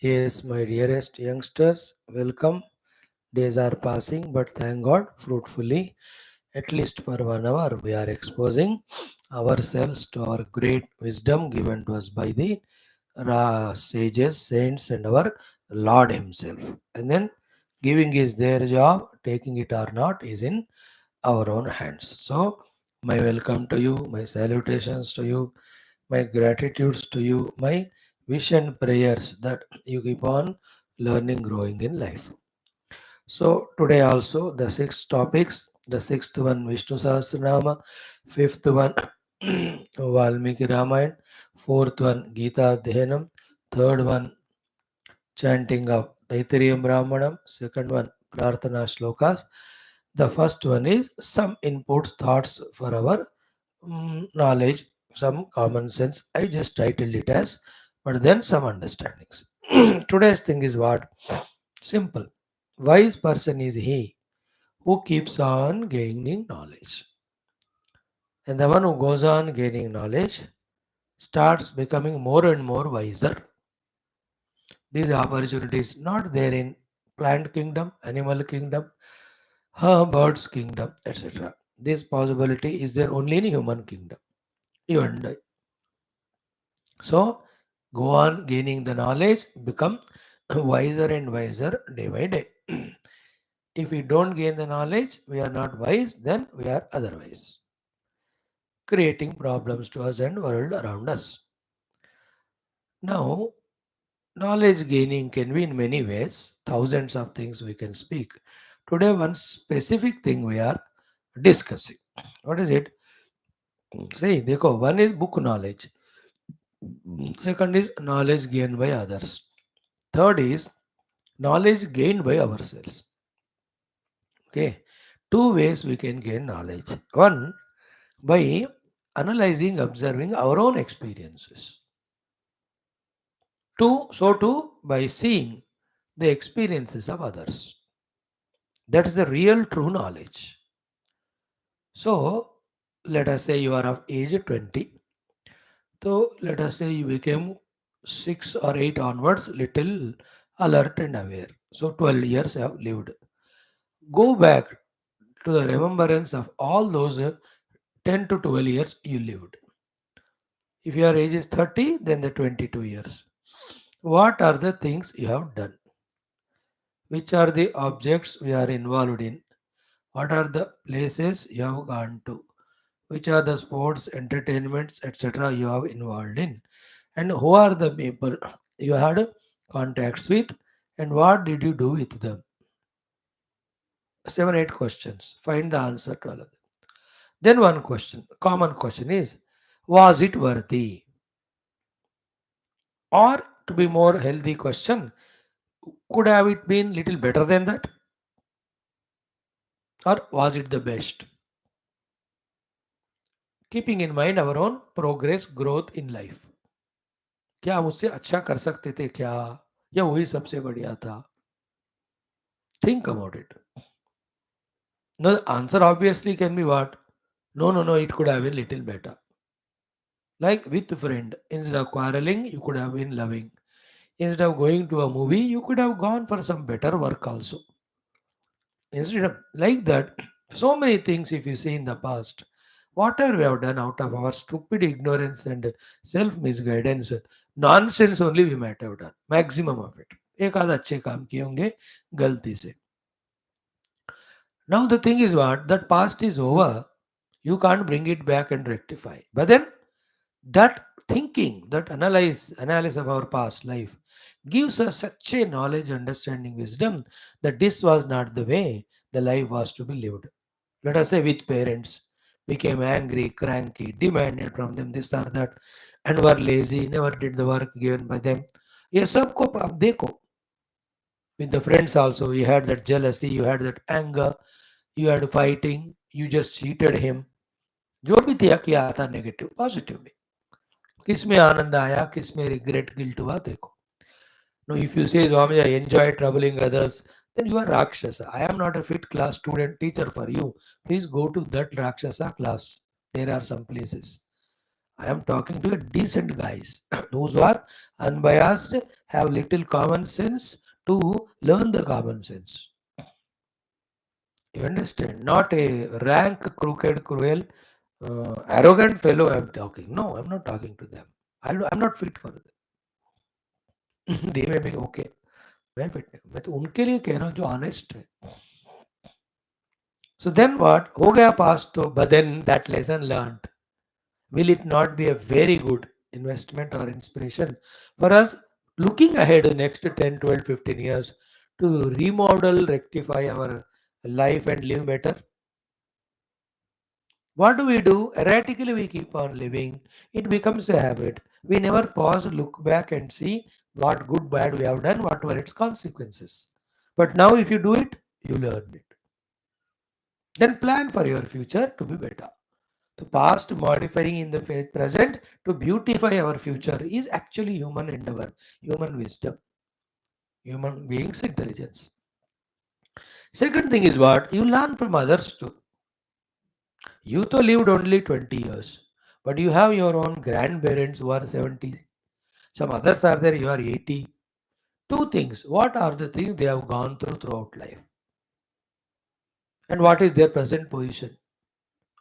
Yes, my dearest youngsters, welcome. Days are passing, but thank God, fruitfully, at least for 1 hour, we are exposing ourselves to our great wisdom given to us by the sages, saints, and our Lord Himself. And then giving is their job, taking it or not is in our own hands. So, my welcome to you, my salutations to you, my gratitudes to you, my wish and prayers that you keep on learning, growing in life. So, today also the 6 topics, the sixth one Vishnu Sahasranama, fifth one Valmiki Ramayana, fourth one Geetha Dhenam, third one chanting of Taittiriya Brahmanam, second one Prarthana Shlokas. The first one is some inputs, thoughts for our knowledge, some common sense. I just titled it as, but then some understandings. Today's thing is what? Simple. Wise person is he who keeps on gaining knowledge. And the one who goes on gaining knowledge starts becoming more and more wiser. These opportunities not there in plant kingdom, animal kingdom, birds kingdom, etc. This possibility is there only in human kingdom. You and I. So go on gaining the knowledge, become wiser and wiser day by day. If we don't gain the knowledge, we are not wise, then we are otherwise, creating problems to us and world around us. Now, knowledge gaining can be in many ways, thousands of things we can speak. Today, one specific thing we are discussing. What is it? See, देखो, one is book knowledge. Second is knowledge gained by others. Third is knowledge gained by ourselves. Okay, two ways we can gain knowledge. One, by analyzing, observing our own experiences. Two, so too by seeing the experiences of others. That is the real true knowledge. So, let us say you are of age 20. So, let us say you became 6 or 8 onwards, little alert and aware. So, 12 years have lived. Go back to the remembrance of all those 10 to 12 years you lived. If your age is 30, then the 22 years. What are the things you have done? Which are the objects we are involved in? What are the places you have gone to? Which are the sports, entertainments, etc. you have involved in? And who are the people you had contacts with? And what did you do with them? 7, 8 questions. Find the answer to all of them. Then one question, common question is, was it worthy? Or to be more healthy question, could have it been little better than that? Or was it the best? Keeping in mind our own progress, growth in life. क्या हम उससे अच्छा कर सकते थे क्या? या वही सबसे बढ़िया था? Think about it. No, the answer obviously can be what? No, no, no, it could have been little better. Like with a friend, instead of quarreling, you could have been loving. Instead of going to a movie, you could have gone for some better work also. Instead of like that, so many things if you see in the past, whatever we have done out of our stupid ignorance and self misguidance, nonsense only we might have done. Maximum of it. एक आध अच्छे काम किए होंगे गलती से. Now the thing is what? That past is over. You can't bring it back and rectify. But then that thinking, that analysis of our past life gives us such a knowledge, understanding, wisdom that this was not the way the life was to be lived. Let us say with parents became angry, cranky, demanded from them this or that, and were lazy, never did the work given by them. ये सबको आप देखो. With the friends also, you had that jealousy, you had that anger, you had fighting, you just cheated him. जो भी किया था negative positive में, किस में आनंद आया, किस में रिग्रेट गिल्ट हुआ देखो. Now if you say Swami, I enjoy troubling others, then you are Rakshasa. I am not a fit class student teacher for you. Please go to that Rakshasa class. There are some places. I am talking to a decent guys, those who are unbiased, have little common sense to learn the common sense. You understand? Not a rank, crooked, cruel, arrogant fellow I am talking. No, I'm not talking to them. I'm not fit for them. They may be okay. मैं fit नहीं, मैं तो उनके लिए कह रहा हूँ जो ऑनेस्ट है. So then what? हो गया पास तो, but then that lesson learned. Will it not be a very good investment or inspiration for us looking ahead the next 10, 12, 15 years to remodel, rectify our life and live better? What do? Erratically, we keep on living. It becomes a habit. We never pause, look back, and see what good, bad we have done, what were its consequences. But now, if you do it, you learn it. Then plan for your future to be better. The past modifying in the present to beautify our future is actually human endeavor, human wisdom, human beings' intelligence. Second thing is what? You learn from others too. You though lived only 20 years, but you have your own grandparents who are 70. Some others are there, you are 80. Two things. What are the things they have gone throughout life? And what is their present position?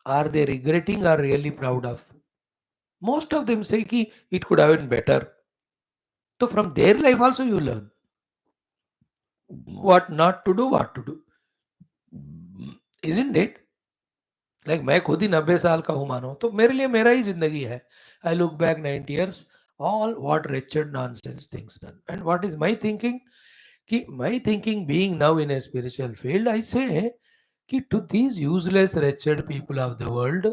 Are they regretting or really proud of? Most of them say ki it could have been better. So from their life also you learn what not to do, what to do. Isn't it? Like मैं खुद ही 90 साल का हूँ मानो, तो मेरे लिए मेरा ही ज़िंदगी है. I look back 90 years, all what wretched nonsense things done and what is my thinking, कि my thinking being now in a spiritual field, I say कि to these useless wretched people of the world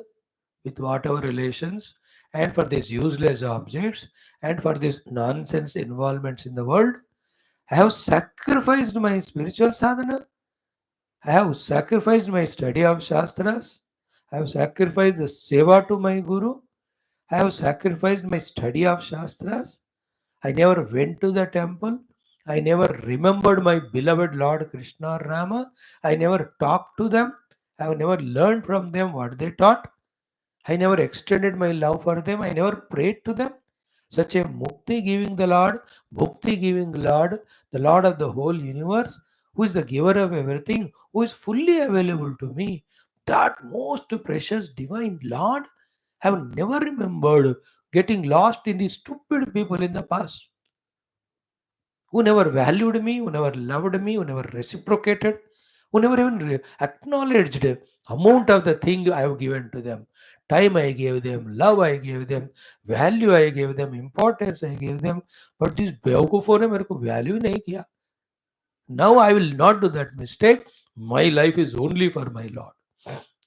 with whatever relations, and for these useless objects, and for these nonsense involvements in the world, I have sacrificed my spiritual sadhana. I have sacrificed my study of Shastras. I have sacrificed the seva to my Guru. I have sacrificed my study of Shastras. I never went to the temple. I never remembered my beloved Lord Krishna or Rama. I never talked to them. I have never learned from them what they taught. I never extended my love for them. I never prayed to them. Such a mukti giving the Lord, bhukti giving Lord, the Lord of the whole universe, who is the giver of everything, who is fully available to me, that most precious divine Lord, have never remembered getting lost in these stupid people in the past who never valued me, who never loved me, who never reciprocated, who never even acknowledged the amount of the thing I have given to them. Time I gave them, love I gave them, value I gave them, importance I gave them. But this बेवकूफों ने मेरे को value नहीं किया. Now I will not do that mistake. My life is only for my Lord.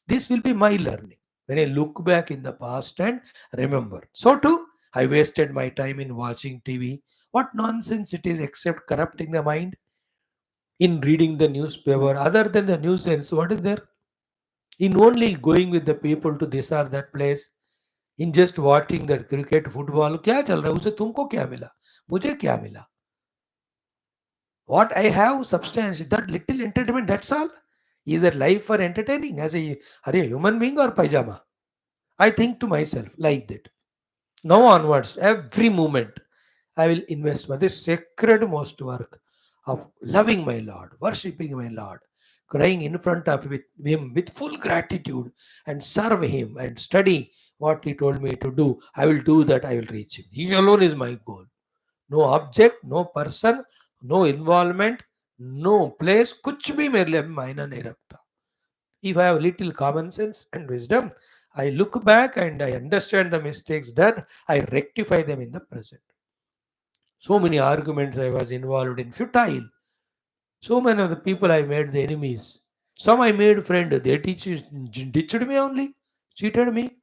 This will be my learning when I look back in the past and remember. So too, I wasted my time in watching TV. What nonsense it is, except corrupting the mind. In reading the newspaper, other than the nuisance, what is there? In only going with the people to this or that place, in just watching that cricket, football, क्या चल रहा है उसे तुमको क्या मिला, मुझे क्या मिला? What I have substance, that little entertainment, that's all. Is that life for entertaining as are you a human being or pajama? I think to myself like that. Now onwards, every moment I will invest for this sacred most work of loving my Lord, worshipping my Lord, crying in front of Him with full gratitude, and serve Him and study what He told me to do. I will do that, I will reach Him. He alone is my goal. No object, no person, no involvement, no place, कुछ भी मेरे लिए मायना नहीं रखता. If I have little common sense and wisdom, I look back and I understand the mistakes done, I rectify them in the present. So many arguments I was involved in, futile. So many of the people I made the enemies. Some I made friend, they ditched me only, cheated me.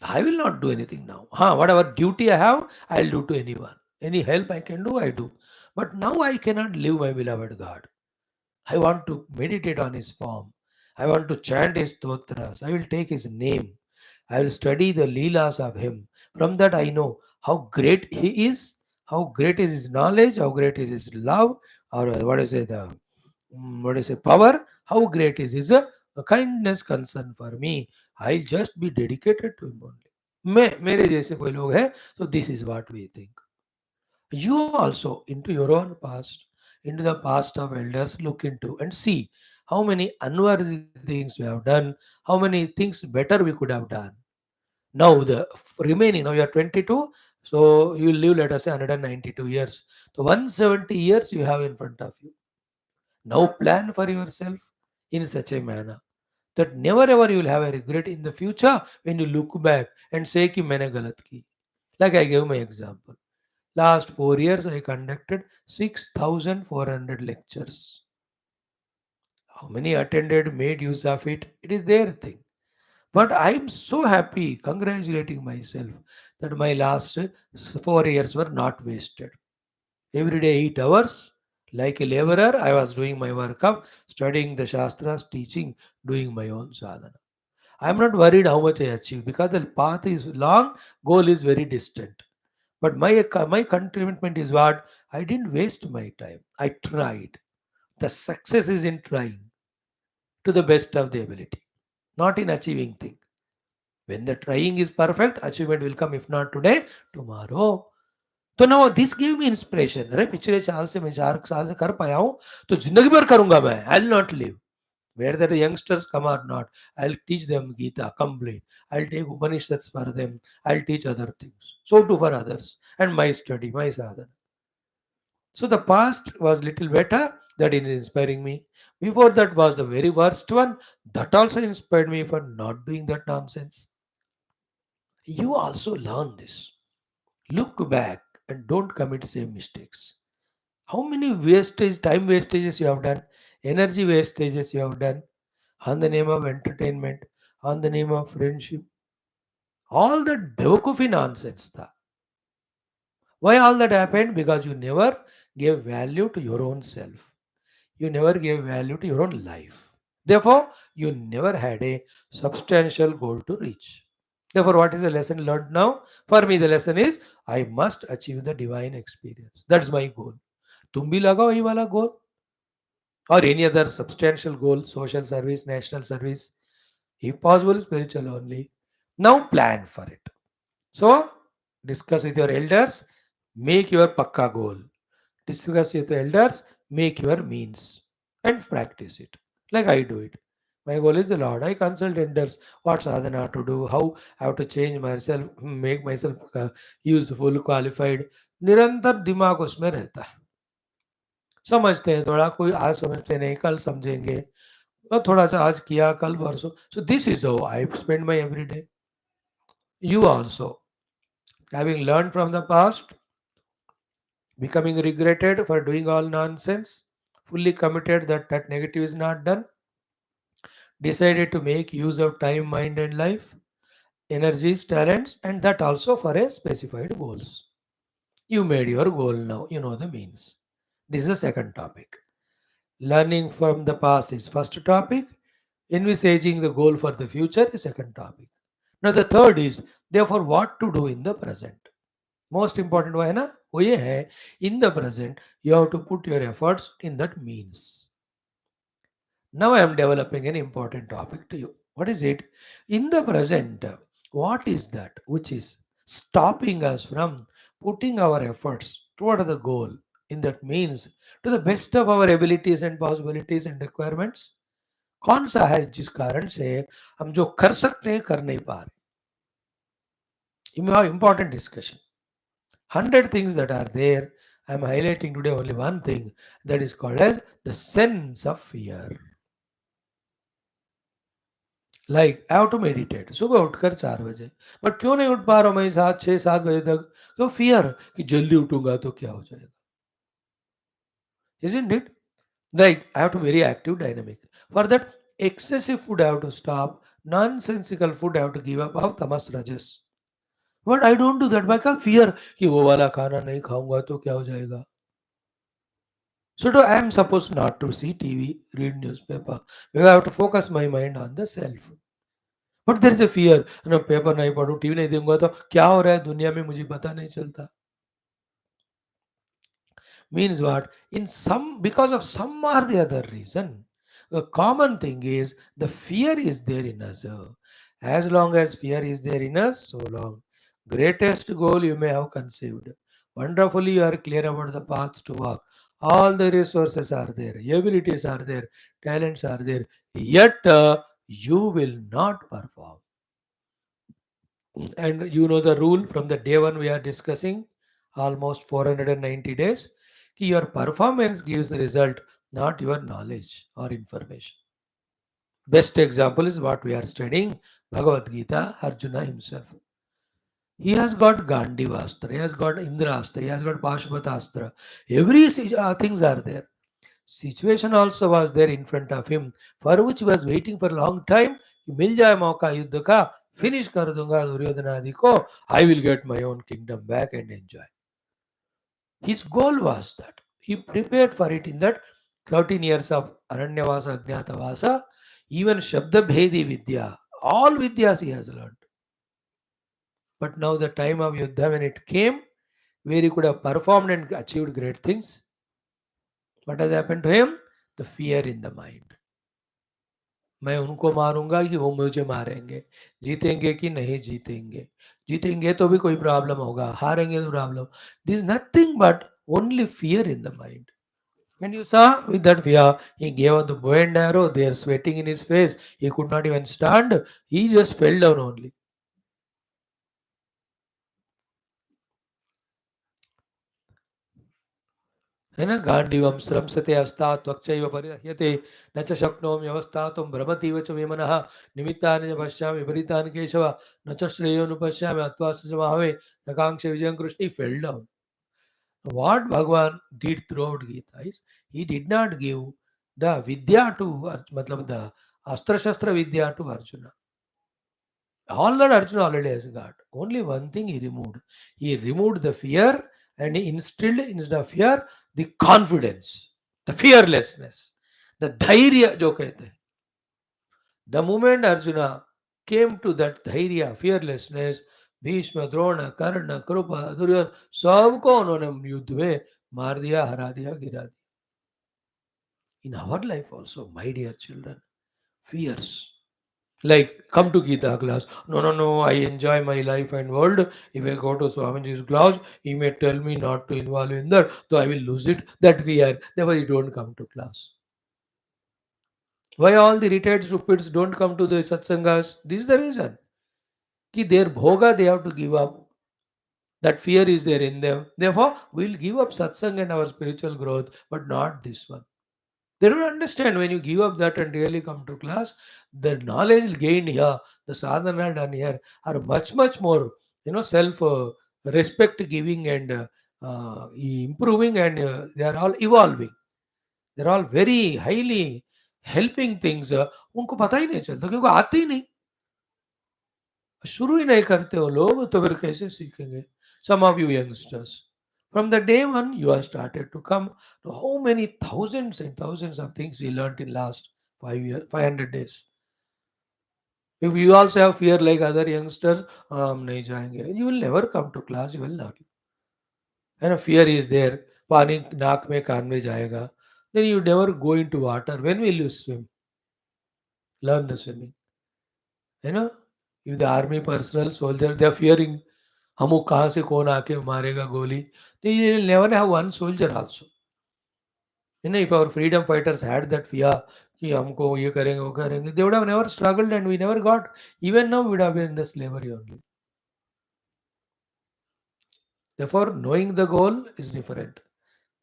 I will not do anything now. Whatever duty I have, I'll do to anyone. Any help I can do, I do. But now I cannot leave my beloved God. I want to meditate on His form. I want to chant His stotras. I will take His name. I will study the leelas of Him. From that I know how great He is, how great is His knowledge, how great is His love, or what is it, power, how great is His kindness concern for me, I'll just be dedicated to him only. मेरे जैसे कोई लोग हैं, so this is what we think. You also, into your own past, into the past of elders, look into and see how many unworthy things we have done, how many things better we could have done. Now, the remaining, now you are 22, so you will live, let us say, 192 years. So, 170 years you have in front of you. Now, plan for yourself in such a manner that never ever you will have a regret in the future when you look back and say कि मैंने गलत की. Like I gave my example. Last 4 years I conducted 6,400 lectures. How many attended, made use of it? It is their thing. But I am so happy, congratulating myself that my last 4 years were not wasted. Every day 8 hours, like a laborer, I was doing my work of studying the Shastras, teaching, doing my own sadhana. I am not worried how much I achieve because the path is long, goal is very distant. But my commitment is what? I didn't waste my time. I tried. The success is in trying to the best of the ability, not in achieving thing. When the trying is perfect, achievement will come. If not today, tomorrow. तो ना this give me inspiration. अरे पिछले साल से मैं 4 साल से कर पाया हूँ तो जिंदगी भर करूंगा मैं. I will not live. Where the youngsters come or not, I'll teach them Geetha complete. I'll take Upanishads for them. I'll teach other things. So too for others. And my study, my sadhana. So the past was little better. That is inspiring me. Before that was the very worst one. That also inspired me for not doing that nonsense. You also learn this. Look back and don't commit same mistakes. How many time wastages you have done, energy wastages you have done on the name of entertainment, on the name of friendship. All that bewakufi nonsense. Tha. Why all that happened? Because you never gave value to your own self. You never gave value to your own life. Therefore, you never had a substantial goal to reach. Therefore, what is the lesson learned now? For me, the lesson is I must achieve the divine experience. That's my goal. तुम भी लगाओ ये वाला goal or any other substantial goal, social service, national service, if possible, spiritual only. Now plan for it. So discuss with your elders, make your pakka goal. Discuss with your elders, make your means and practice it. Like I do it. My goal is the Lord. I consult elders what sadhana to do, how I have to change myself, make myself useful, qualified. निरंतर दिमाग उसमें रहता है. समझते हैं थोड़ा, कोई आज समझते नहीं, कल समझेंगे, और थोड़ा सा आज किया, कल परसों. So this is how I spend my every day. You also, having learned from the past, becoming regretted for doing all nonsense, fully committed that that negative is not done, decided to make use of time, mind, and life, energies, talents, and that also for a specified goals. You made your goal now, you know the means. This is the second topic. Learning from the past is first topic. Envisaging the goal for the future is second topic. Now the third is therefore what to do in the present. Most important वो है ना, वो ये है, in the present you have to put your efforts in that means. Now I am developing an important topic to you. What is it? In the present, what is that which is stopping us from putting our efforts toward the goal in that means to the best of our abilities and possibilities and requirements? कौन सा है जिस कारण से हम जो कर सकते हैं कर नहीं पा रहे? Important discussion. 100 things that are there. I am highlighting today only one thing that is called as the sense of fear. Like I have to meditate. सुबह उठकर 4 बजे, बट क्यों नहीं उठ पा रहा हूँ मैं 7, 6, 7 बजे तक? क्यों? फियर कि जल्दी उठूंगा तो क्या हो जाएगा? Isn't it? Like I have to be very active, dynamic. For that, excessive food I have to stop. Nonsensical food I have to give up of tamas rajas. But I don't do that. Why? Because fear कि वो वाला खाना नहीं खाऊंगा तो क्या हो जाएगा? So I am supposed not to see TV, read newspaper. Because I have to focus my mind on the self. But there is a fear. ना पेपर नहीं पढ़ूं, टीवी नहीं देखूंगा तो क्या हो रहा है दुनिया में मुझे पता नहीं चलता. Means what? In some, because of some or the other reason, the common thing is the fear is there in us. As long as fear is there in us, so long. Greatest goal you may have conceived. Wonderfully, you are clear about the path to walk. All the resources are there, abilities are there, talents are there. Yet, you will not perform. And you know the rule from the day one we are discussing, almost 490 days. Your performance gives the result, not your knowledge or information. Best example is what we are studying, Bhagavad Gita, Arjuna himself. He has got Gandhivastra, he has got Indrastra, he has got Pashupastra. Every things are there. Situation also was there in front of him, for which he was waiting for a long time. मिल जाए मौका युद्ध का, finish कर दूंगा दुर्योधनादि को, I will get my own kingdom back and enjoy. His goal was that. He prepared for it in that 13 years of Aranyavasa, Ajnatavasa, even Shabda Bhedi Vidya, all Vidyas he has learned. But now the time of Yuddha, when it came, where he could have performed and achieved great things, what has happened to him? The fear in the mind. मैं उनको मारूंगा कि वो मुझे मारेंगे, जीतेंगे कि नहीं जीतेंगे, जीतेंगे तो भी कोई प्रॉब्लम होगा, हारेंगे तो problem. This is nothing but only fear in the mind. And you saw with that fear, he gave out the bow and arrow, they are sweating in his face, he could not even stand, he just fell down only. है ना, गांडीवम श्रमसते अस्ता त्वक्चैव परिदह्यते न च शक्नोमि अवस्थातुं भ्रमतीव च मे मनः निमित्तानि च पश्यामि विपरीतानि केशव न च श्रेयोनुपश्यामि अत्वा च महावे न कांक्षे विजयं Krishna. He fell down. What Bhagavan did throughout Gita is he did not give the vidya to matlab the astra shastra vidya to Arjuna. All that Arjuna already has got. Only one thing he removed. He removed the fear and he instilled instead of fear the confidence, the fearlessness, the dhairya jo kehte hain. The moment Arjuna came to that dhairya, fearlessness, Bhishma Drona कर्ण कृपा दुर्योधन सबको उन्होंने युद्ध में मार दिया, हरा दिया, गिरा दिया. In our life also, my dear children, fears. Like, come to Gita class. No, no, no, I enjoy my life and world. If I go to Swamiji's class, he may tell me not to involve in that, so I will lose it. That we are. Therefore, you don't come to class. Why all the retired stupids don't come to the satsangas? This is the reason. Ki their bhoga they have to give up. That fear is there in them. Therefore, we'll give up satsang and our spiritual growth, but not this one. They don't understand when you give up that and really come to class, the knowledge gained here, the sadhana done here are much, much more, self respect giving and improving, and they are all evolving. They're all very highly helping things. उनको पता ही नहीं चलता क्योंकि आते ही नहीं. शुरू ही नहीं करते हो लोग तो फिर कैसे सीखेंगे. Some of you youngsters, from the day one you are started to come to how many thousands and thousands of things we learnt in last 5 years, 500 days. If you also have fear like other youngsters, हम नहीं जाएंगे, you will never come to class, you will not. And fear is there, पानी नाक में कान में जाएगा, then you never go into water. When will you swim? Learn the swimming. You know, if the army personnel soldier they are fearing हम कहाँ से कौन आके मारेगा गोली, they will never have one soldier also. If our freedom fighters had that fear कि हमको ये करेंगे वो करेंगे, they would have never struggled and we never got. Even now we would have been in the slavery only. Therefore, knowing the goal is different.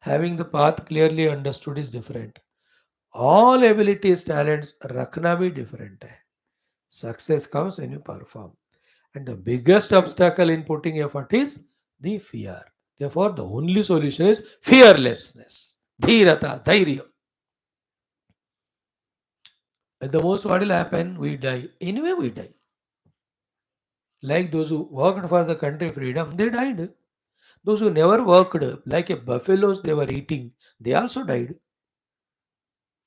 Having the path clearly understood is different. All abilities, talents, रखना भी different है. Success comes when you perform. And the biggest obstacle in putting effort is the fear. Therefore, the only solution is fearlessness. Dhirata, dhairya. At the most, what will happen? We die. Anyway, we die. Like those who worked for the country freedom, they died. Those who never worked, like a buffaloes they were eating, they also died.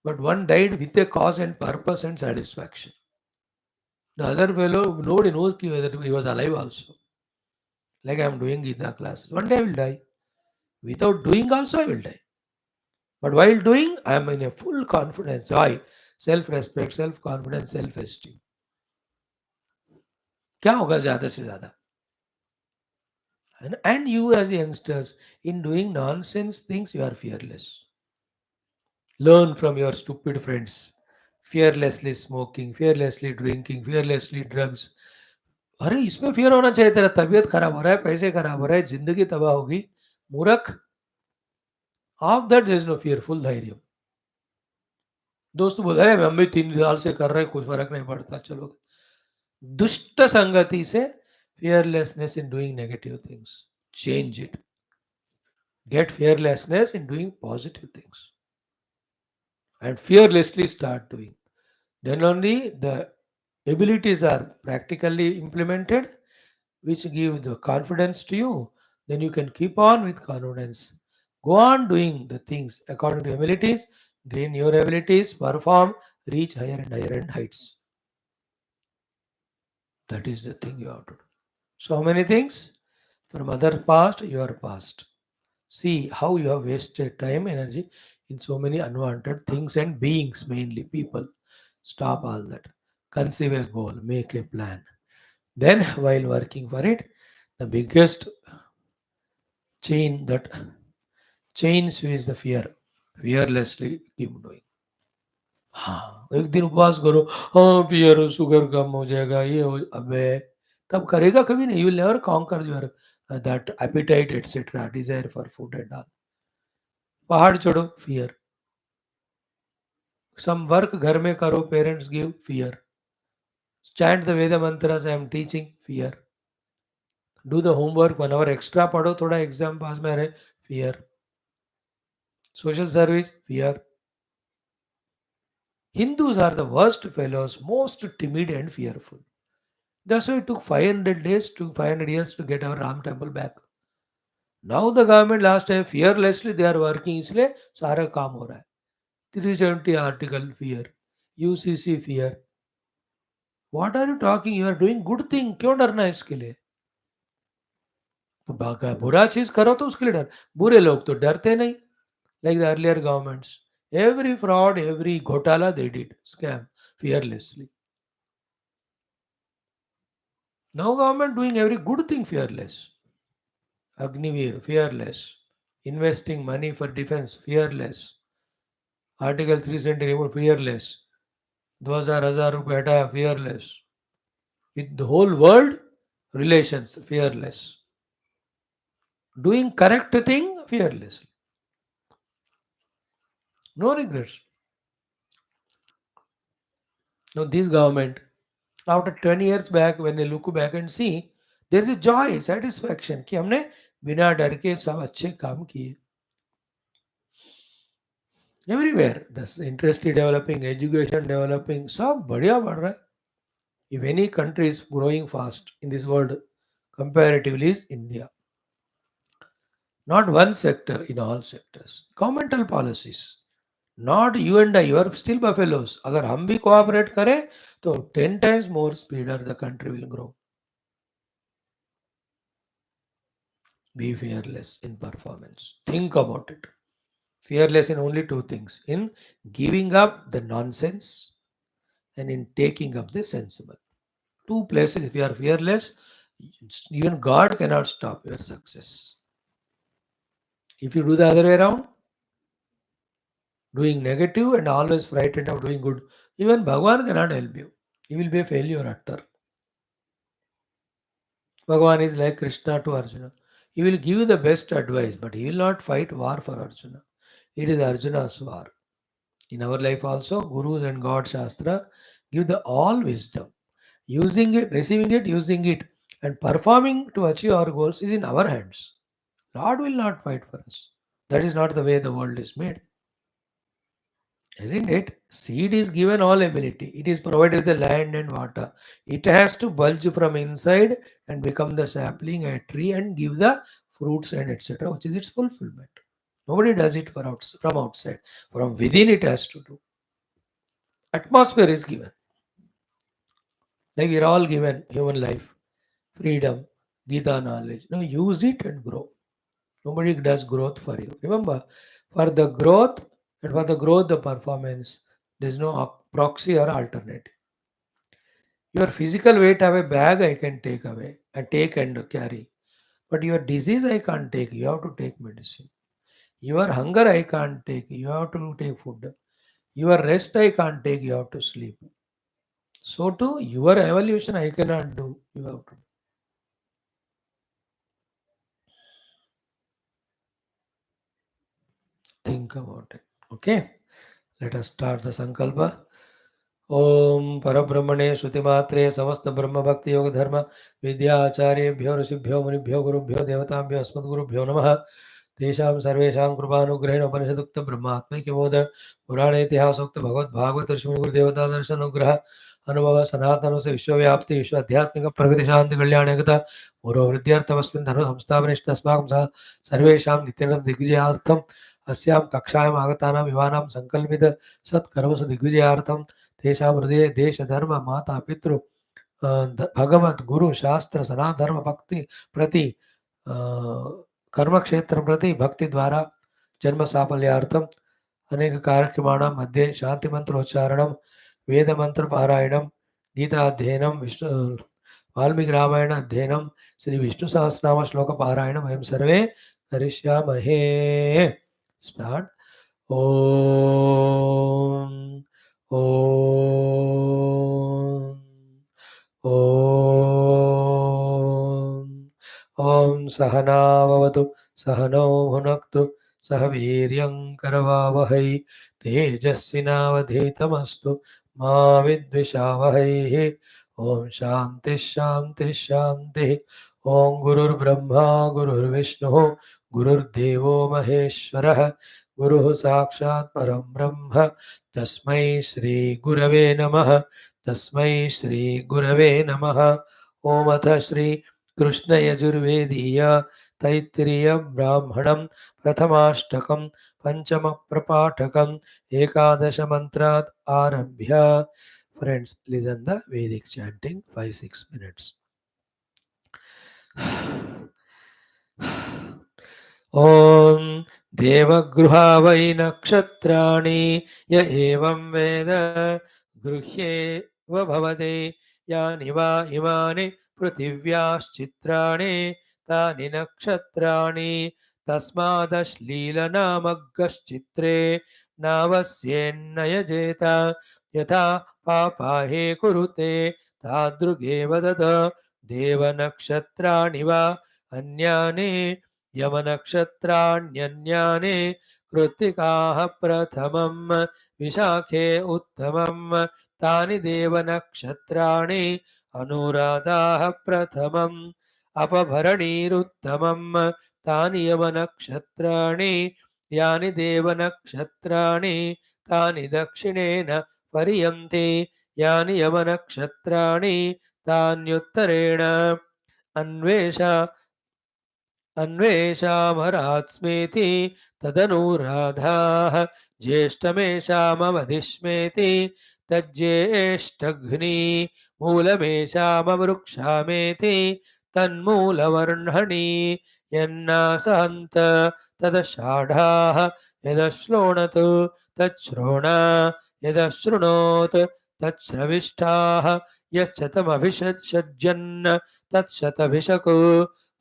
But one died with a cause and purpose and satisfaction. The other fellow, nobody knows whether he was alive also. Like I am doing Geetha classes. One day I will die. Without doing also I will die. But while doing, I am in a full confidence, joy, self-respect, self-confidence, self-esteem. क्या होगा ज़्यादा से ज़्यादा? And you as youngsters, in doing nonsense things, you are fearless. Learn from your stupid friends. Fearlessly smoking, fearlessly drinking, fearlessly drugs. अरे इसमें fear होना चाहिए, तेरा तबीयत खराब हो रहा है, पैसे खराब हो रहा है, जिंदगी तबाह होगी, मूर्ख. Of that there is no fear, full धैर्य. दोस्त बोल रहे हम भी 3 साल से कर रहे हैं, कुछ फर्क नहीं पड़ता, चलो. दुष्ट संगति से fearlessness in doing negative things. Change it. Get fearlessness in doing positive things. And fearlessly start doing. Then only the abilities are practically implemented, which give the confidence to you. Then you can keep on with confidence. Go on doing the things according to abilities, gain your abilities, perform, reach higher and higher and heights. That is the thing you have to do. So many things from other past, your past. See how you have wasted time, energy in so many unwanted things and beings, mainly people. Stop all that. Conceive a goal, make a plan. Then, while working for it, the biggest chain that chains you is the fear. Fearlessly keep doing. हाँ, एक दिन उपवास करो, हाँ फिर sugar कम हो जाएगा, ये हो, अबे तब करेगा कभी नहीं. You will never conquer your that appetite etcetera, desire for food and all. पहाड़ चढ़ो, फियर. सम वर्क घर में करो, parents give, fear. Chant the Veda mantras I am teaching, fear. Do the homework 1 hour extra पढ़ो, थोड़ा एग्जाम पास में रहे, fear. Social service, fear. Hindus are the worst fellows, most timid and fearful. That's why it took 500 days to 500 years to get our Ram temple back. Now the government last time fearlessly they are working, इसलिए सारा काम हो रहा है. 370 article fear, UCC fear. What are you talking? You are doing good thing. क्यों डरना है इसके लिए? तो बुरा चीज करो तो उसके लिए डर. बुरे लोग तो डरते नहीं. Like the earlier governments, every fraud, every घोटाला they did, scam, fearlessly. Now government doing every good thing fearless. Agniveer, fearless. Investing money for defense, fearless. Article 370 removed, fearless. 2000 रुपये हटाया, fearless. With the whole world relations, fearless. Doing correct thing, fearless. No regrets. Now this government, after 20 years back, when they look back and see, there is a joy, satisfaction कि हमने बिना डर के सब अच्छे काम किए. Everywhere, the industry developing, education developing, सब बढ़िया बढ़ रहा है. If any country is growing fast in this world, comparatively is India. Not one sector, in all sectors. Governmental policies. Not you and I, you are still buffaloes. अगर हम भी cooperate करें तो 10 times more speeder the country will grow. Be fearless in performance. Think about it. Fearless in only two things: in giving up the nonsense and in taking up the sensible. Two places, if you are fearless, even God cannot stop your success. If you do the other way around, doing negative and always frightened of doing good, even Bhagwan cannot help you. He will be a failure actor. Bhagwan is like Krishna to Arjuna. He will give you the best advice, but he will not fight war for Arjuna. It is Arjuna's war. In our life also, Gurus and God Shastra give the all wisdom. Using it, receiving it, using it, and performing to achieve our goals is in our hands. Lord will not fight for us. That is not the way the world is made. Isn't it? Seed is given all ability. It is provided with the land and water. It has to bulge from inside and become the sapling, a tree, and give the fruits and etc., which is its fulfillment. Nobody does it from outside. From within, it has to do. Atmosphere is given. Like we're all given human life, freedom, Geetha knowledge. No, use it and grow. Nobody does growth for you. Remember, for the growth the performance, there's no proxy or alternative. Your physical weight have a bag I can take away and take and carry. But your disease I can't take. You have to take medicine. Your hunger I can't take. You have to take food. Your rest I can't take. You have to sleep. So too, your evolution I cannot do. You have to think about it. Okay. Let us start the Sankalpa. ओम परब्रह्मणे श्रुतिमात्रे समस्त ब्रह्म भक्ति योग धर्म विद्याचार्येभ्यो ऋषिभ्यो मुनिभ्यो गुरुभ्यो देवताभ्यो अस्मद्गुरुभ्यो नमः तेषां सर्वेषां कृपानुग्रहेण उपनिषदुक्त ब्रह्मात्मैक्यबोध पुराणे इतिहासोक्त भगवद् भागवत ऋषि गुरुदेवता दर्शनुग्रह अनुभव सनातन से विश्वव्याप्ति विश्व आध्यात्मिक प्रगति शांति कल्याणगता पूर्ववृद्ध्यर्थमस्मिन् धर्म संस्थापनिष्ठस्माकं सह सर्वेषां नित्यनन्द दिग्विजयार्थम् अस्यां कक्षायाम् आगतानां युवानां संकल्पित सत्कर्मसु दिग्विजयार्थं तेषां हृदये देश धर्म माता पितृ भगवत गुरु शास्त्र सनातन धर्म भक्ति प्रति कर्म क्षेत्र प्रति भक्ति द्वारा जन्म साफल्यार्थम अनेक कार्यक्रमाणां मध्ये शांति मंत्रोच्चारणं वेद मंत्र पारायणं गीता अध्ययनं विष्णु वाल्मीकि रामायण अध्ययनं श्री विष्णु सहस्रनाम श्लोक पारायणं वयं सर्वे करिष्यामहे स्टार्ट ओम ओम ओम ओम सहनाववतु सहनौ भुनक्तु सह वीर्यं करवावहै तेजस्विनावधीतमस्तु मा विद्विषावहैः ओम शांति शांति शांति ओम गुरुर्ब्रह्मा गुरुर्विष्णुः गुरुर्देवो महेश्वरः गुरुः साक्षात् परं ब्रह्म तस्मै श्री गुरवे नमः तस्मै श्री गुरवे नमः ओम अथ श्री कृष्ण यजुर्वेदीय तैत्तिरीय ब्राह्मणं प्रथमाष्टकं पंचम प्रपाठकं एकादश मंत्रात् आरभ्य. Friends, listen the Vedic chanting 5-6 minutes. ॐ देवगृहावै नक्षत्राणि य एवं वेद गृह्येव भवते यानि वा इमानि पृथिव्याश्चित्राणि तानि नक्षत्राणि तस्मादश्लीलनामग्गश्चित्रे नावस्येन्न यजेत यथा पापाहे कुरुते तादृगेव तत् देवनक्षत्राणि वा अन्यानि यमनक्षत्राण्यन्यानि कृत्तिकाः प्रथमं विशाखे उत्तमं तानि देवनक्षत्राणि अनुराधाः प्रथमम् अपभरणीरुत्तमं तानि यमनक्षत्राणि यानि देवनक्षत्राणि तानि दक्षिणेन पर्यन्ते यानि यमनक्षत्राणि तान्युत्तरेण अन्वेष अन्वेषामरात्स्मेति तदनुराधाः ज्येष्ठमेषामवधिष्मेति तज्ज्येष्ठघ्नी मूलमेषामवृक्षामेति तन्मूलवर्णनी यन्नासहन्त तदषाढाः यदश्लोणत् तच्छ्रोण यदशृणोत् तच्छ्रविष्ठाः यच्छतमभिषज्जन् तत्शतभिषक्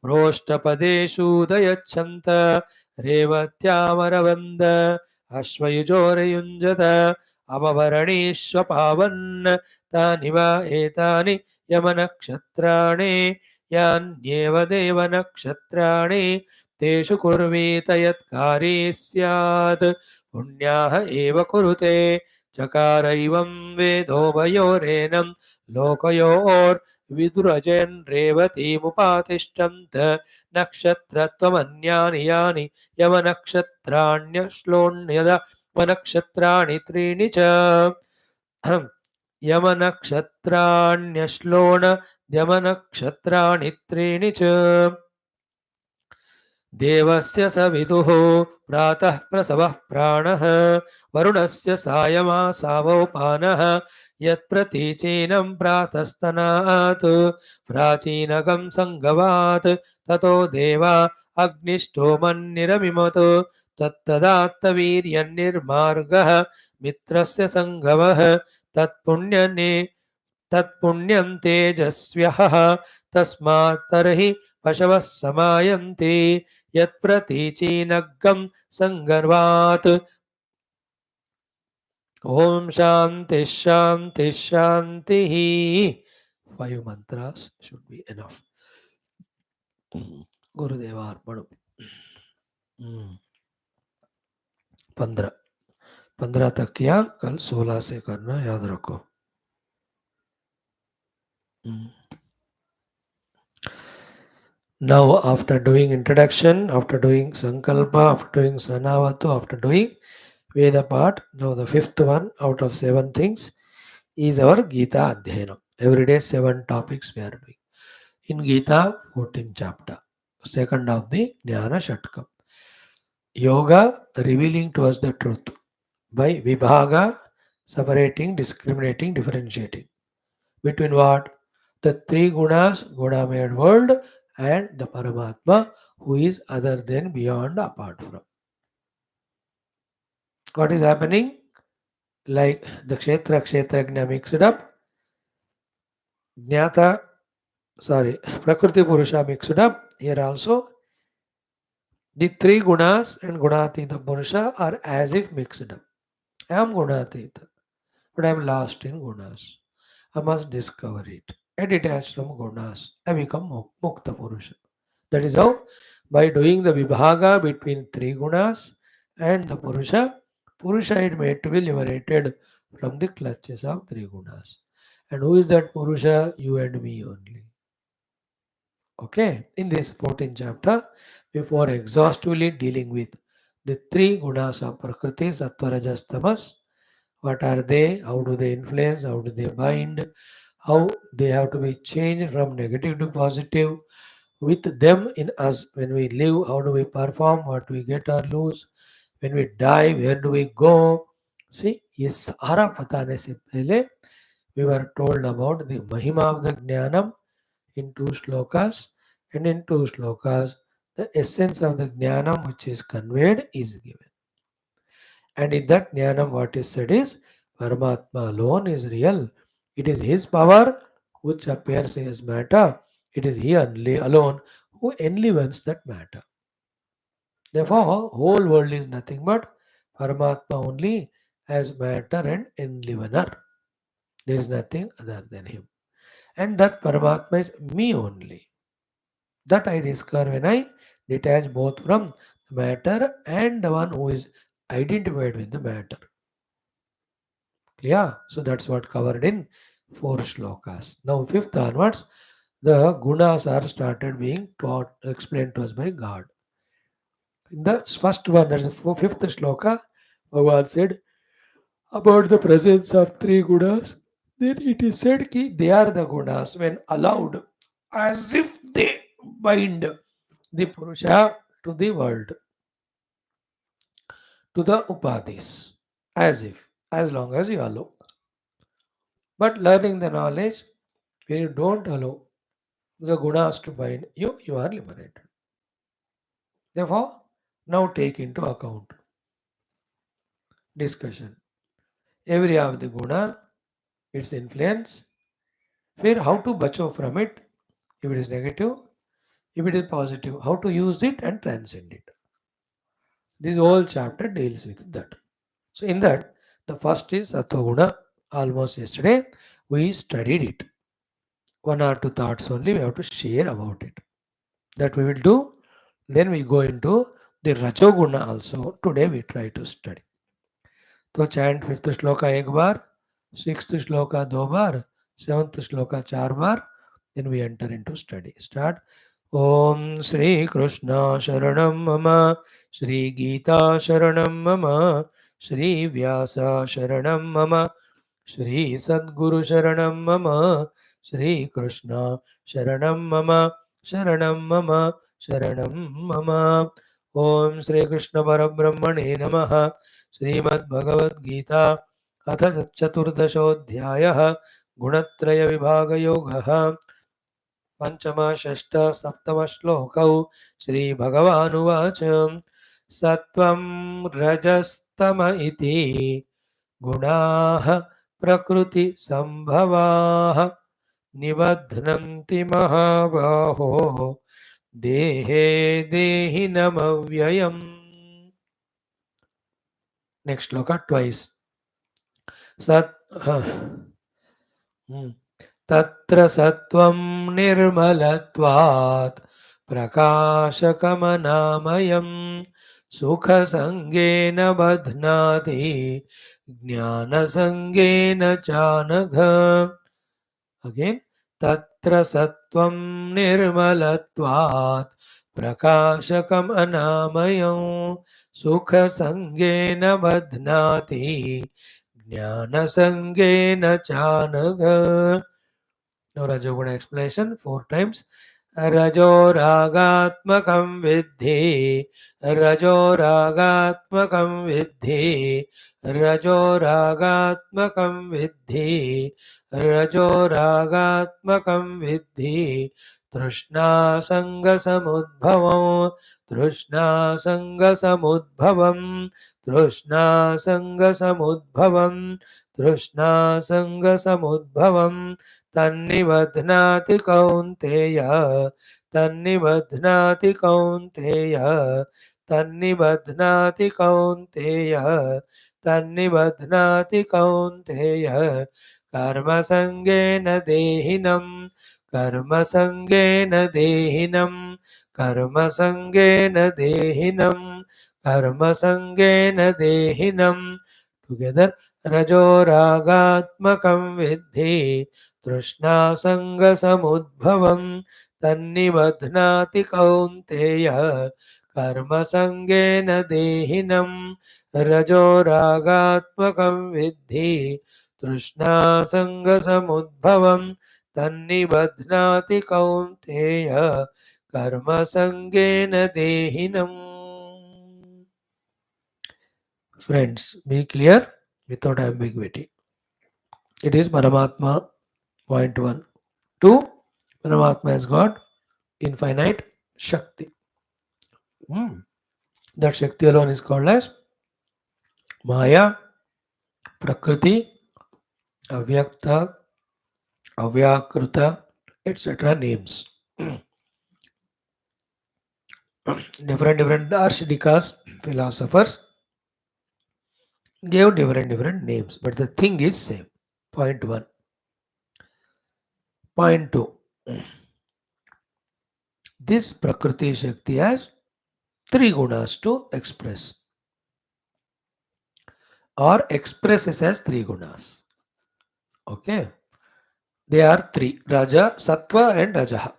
प्रोष्ठपदेषूदयच्छन्त रेवत्यामरवन्द अश्वयुजोरयुञ्जत अववरणीष्वपावन् तानि वा एतानि यमनक्षत्राणि यान्येव देवनक्षत्राणि तेषु कुर्वीत यत्कारी स्यात् पुण्याः एव कुरुते चकारैवं वेदोभयोरेनं लोकयोर्विदुरजयन् रेवतीमुपातिष्ठन्त नक्षत्रत्वमन्यानि यानि यमनक्षत्राण्यश्लोण्यद वनक्षत्राणि त्रीणि च यमनक्षत्राण्यश्लोण यमनक्षत्राणि त्रीणि च देवस्य स विदुः प्रातः प्रसवः प्राणः वरुणस्य सायमासावोपानः यत्प्रतीचीनं प्रातस्तनात् प्राचीनकं सङ्गवात् ततो देवा अग्निष्टोमन्निरमिमत् तत्तदात्तवीर्यन्निर्मार्गः मित्रस्य सङ्गमः तत्पुण्यने तत्पुण्यं तेजस्व्यः तस्मात् तर्हि पशवः समायन्ते यत्प्रतीचीनग्गं संगर्वात् ओम शांति शांति शांति. 5 mantras should be enough. गुरुदेव अर्पणम. 15 15 तक किया, कल 16 से करना, याद रखो. Now after doing introduction, after doing sankalpa, after doing sanavatu, after doing Veda part, now the fifth one out of 7 things is our Geetha Adhyayana. Every day 7 topics we are doing. In Geetha, 14th chapter, second of the Jnana Shatkam. Yoga revealing to us the truth by Vibhaga, separating, discriminating, differentiating. Between what? The 3 gunas, guna made world, and the Paramatma, who is other than, beyond, apart from. What is happening? Like the Kshetra, Kshetrajna mixed up, Jnata, Prakriti Purusha mixed up. Here also, the 3 gunas and Gunatita Purusha are as if mixed up. I am Gunatita, but I am lost in gunas. I must discover it. I detach from gunas. I become Mukta Purusha. That is how, by doing the Vibhaga between 3 gunas and the Purusha, Purusha is made to be liberated from the clutches of 3 gunas. And who is that Purusha? You and me only. Okay, in this 14th chapter, before exhaustively dealing with the 3 gunas of Prakriti, Sattva, Rajas, Tamas, what are they? How do they influence? How do they bind? How they have to be changed from negative to positive? With them in us, when we live, how do we perform? What do we get or lose? When we die, where do we go? See, ये सारा बताने से पहले we were told about the Mahima of the Jnanam in 2 shlokas, and in 2 shlokas, the essence of the Jnanam which is conveyed is given. And in that Jnanam, what is said is, Paramatma alone is real. It is His power which appears as matter. It is He only alone who enlivens that matter. Therefore, whole world is nothing but Paramatma only as matter and enlivener. There is nothing other than Him. And that Paramatma is me only. That I discover when I detach both from matter and the one who is identified with the matter. Yeah, so that's what covered in 4 shlokas. Now, 5th onwards, the gunas are started being taught, explained to us by God. In the first one, that's the 5th shloka, Bhagavan said about the presence of 3 gunas. Then it is said that they are the gunas when allowed, as if they bind the Purusha to the world, to the upadhis, as if, as long as you allow. But learning the knowledge, when you don't allow the gunas to bind you, you are liberated. Therefore, now take into account discussion. Every of the guna, its influence, where how to bacho from it, if it is negative, if it is positive, how to use it and transcend it. This whole chapter deals with that. So in that, the first is Sattva Guna. Almost yesterday, we studied it. 1 or 2 thoughts only we have to share about it. That we will do. Then we go into the Rajo Guna also. Today we try to study. तो chant 5th shloka एक बार, 6th shloka 2 bar, 7th shloka 4 bar. Then we enter into study. Start. Om Shri Krishna Sharanam Mama, Shri Geetha Sharanam Mama, Shri Vyasa Sharanam Mama, Shri Sadguru Sharanam Mama, Shri Krishna Sharanam Mama, Sharanam Mama, Sharanam Mama. Om Shri Krishna Parabrahmane Namaha. Shrimad Bhagavad Gita अथ चतुर्दशोऽध्यायः गुणत्रयविभागयोगः पंचम षष्ठ सप्तम श्लोकौ श्रीभगवानुवाच सत्वं रजस्तम इति गुणाः प्रकृति संभवाः निबध्नन्ति महाबाहो देहे देहिनमव्ययम्. Next श्लोक twice. सत् तत्र सत्त्वं निर्मलत्वात् प्रकाशकमनामयं सुखसङ्गेन बध्नाति ज्ञानसङ्गेन चानघ. Again, तत्र सत्त्वं निर्मलत्वात् प्रकाशकम् अनामयं सुखसङ्गेन बध्नाति ज्ञानसङ्गेन चानघ. Now Rajoguna explanation 4 times. Rajo ragatmakam vidhi, Rajo ragatmakam vidhi, Rajo ragatmakam vidhi, Rajo ragatmakam vidhi, Trishna sanga samudbhavam, Trishna sanga samudbhavam, Trishna sanga samudbhavam, Trishna sanga samudbhavam. तन्निबध्नाति कौन्तेय, तन्निबध्नाति कौन्तेय, तन्निबध्नाति कौन्तेय, तन्निबध्नाति कौन्तेय. कर्मसङ्गेन देहिनं, कर्मसङ्गेन देहिनं, कर्मसङ्गेन देहिनं, कर्मसङ्गेन देहिनं. Together. रजोरागात्मकं विद्धि तृष्णासङ्गसमुद्भवं तन्निबध्नाति कौन्तेय कर्मसङ्गेन देहिनं. रजोरागात्मकं विद्धि तृष्णासङ्गसमुद्भवं तन्निबध्नाति कौन्तेय कर्मसङ्गेन देहिनम्. Friends, be clear without ambiguity. It is Paramatma, point 1. 2. Paramatma has got infinite Shakti. That Shakti alone is called as Maya, Prakriti, Avyakta, Avyakruta, etc. names. Different Darshinikas, philosophers gave different names, but the thing is same. Point 1. Point 2. This Prakriti Shakti has 3 gunas to express, or expresses as 3 gunas. Okay. They are 3: Raja, Satwa and Rajaha.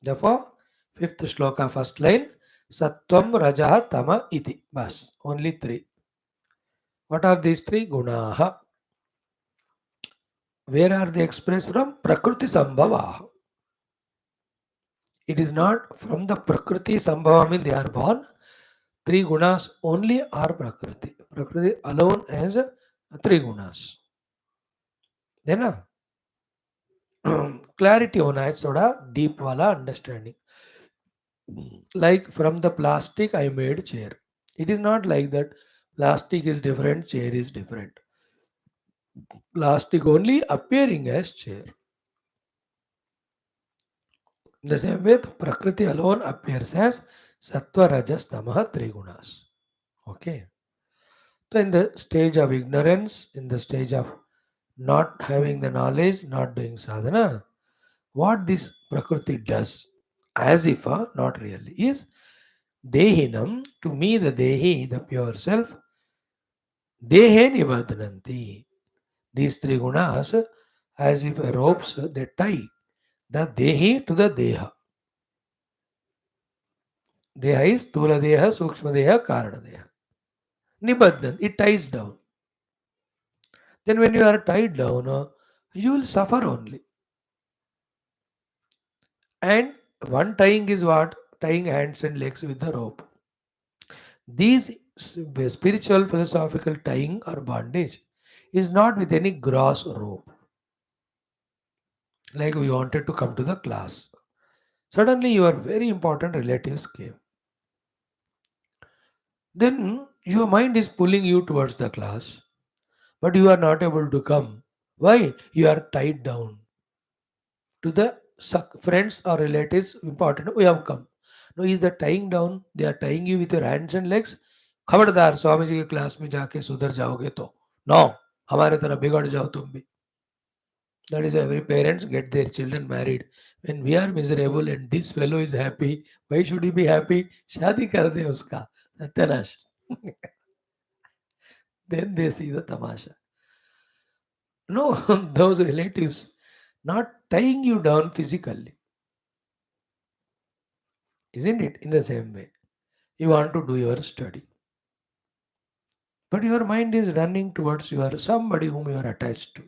Therefore, 5th shloka, first line, Sattvam Rajaha Tama iti. Bas. Only 3. What are these 3 gunaha? Where are they expressed from? Prakriti Sambhava. It is not from the Prakriti Sambhava, mean they are born. 3 gunas only are Prakriti. Prakriti alone has 3 gunas. Then clarity होना है थोड़ा deep वाला understanding. Like from the plastic I made chair. It is not like that. Plastic is different, chair is different. Plastic only appearing as chair. The same way, the Prakriti alone appears as Sattva, Rajas, Tamaha, 3 gunas. Okay. So in the stage of ignorance, in the stage of not having the knowledge, not doing sadhana, what this Prakriti does, as if not really, is Dehinam, to me the Dehi, the pure self, Dehe Nibadhananti. These 3 gunas, as if ropes, they tie the Dehi to the Deha. Deha is Tula Deha, Sukshma Deha, Karana Deha. Nibadhan, it ties down. Then when you are tied down, you will suffer only. And one tying is what? Tying hands and legs with the rope. These spiritual philosophical tying or bondage is not with any gross rope. Like we wanted to come to the class. Suddenly your very important relatives came. Then your mind is pulling you towards the class, but you are not able to come. Why? You are tied down to the friends or relatives important. We have come. No, is the tying down? They are tying you with your hands and legs. खबरदार स्वामी जी के class में जाके सुधर जाओगे तो no हमारे तरह बिगड़ जाओ तुम भी. That is why every parents get their children married. When we are miserable and this fellow is happy, why should he be happy? शादी कर दे उसका सत्यानाश. Then they see the tamasha. No, those relatives not tying you down physically, isn't it? In the same way, you want to do your study, but your mind is running towards your somebody whom you are attached to.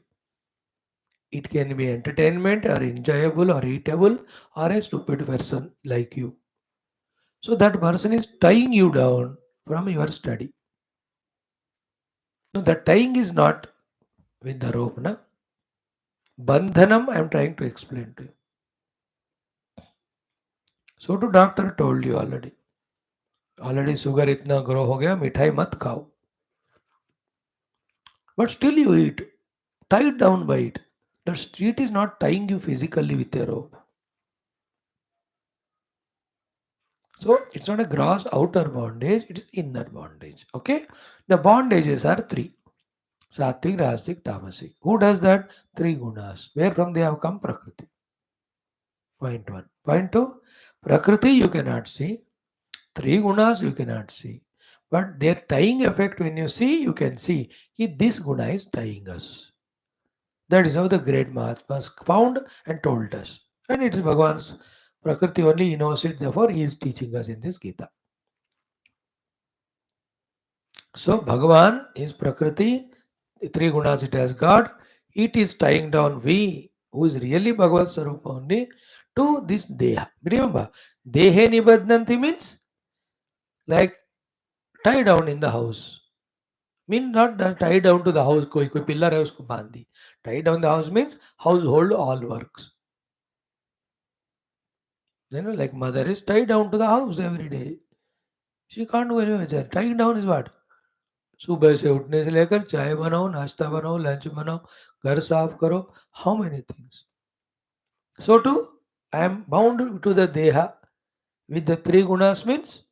It can be entertainment or enjoyable or eatable or a stupid person like you. So that person is tying you down from your study. No, the tying is not with the rope, na? Bandhanam, I am trying to explain to you. So to doctor told you already. Already sugar itna grow ho gaya, mithai mat khao. But still you eat, tied down by it. The street is not tying you physically with a rope. So it's not a gross outer bondage, it is inner bondage. Okay? The bondages are three. Sattvic, Rajasic, Tamasic. Who does that? Three gunas. Where from they have come? Prakriti. Point one. Point two. Prakriti you cannot see. Three gunas you cannot see. But their tying effect when you see, you can see. This guna is tying us. That is how the great Mahatmas found and told us. And it is Bhagavan's Prakriti only he knows it, therefore he is teaching us in this Gita. So Bhagavan is Prakriti, the three gunas it has God. It is tying down we, who is really Bhagavad Sarupa only, to this Deha. Remember, Dehe Nibadnanti means like tie down in the house. Mean not that tie down to the house, कोई pillar है उसको बांध दी. Tie down the house means household all works. Like mother is tied down to the house every day. She can't do anything. Tying down is what? सुबह से उठने से लेकर चाय बनाओ, नाश्ता बनाओ, लंच बनाओ, घर साफ करो. How many things? So too, I am bound to the deha with the three gunas means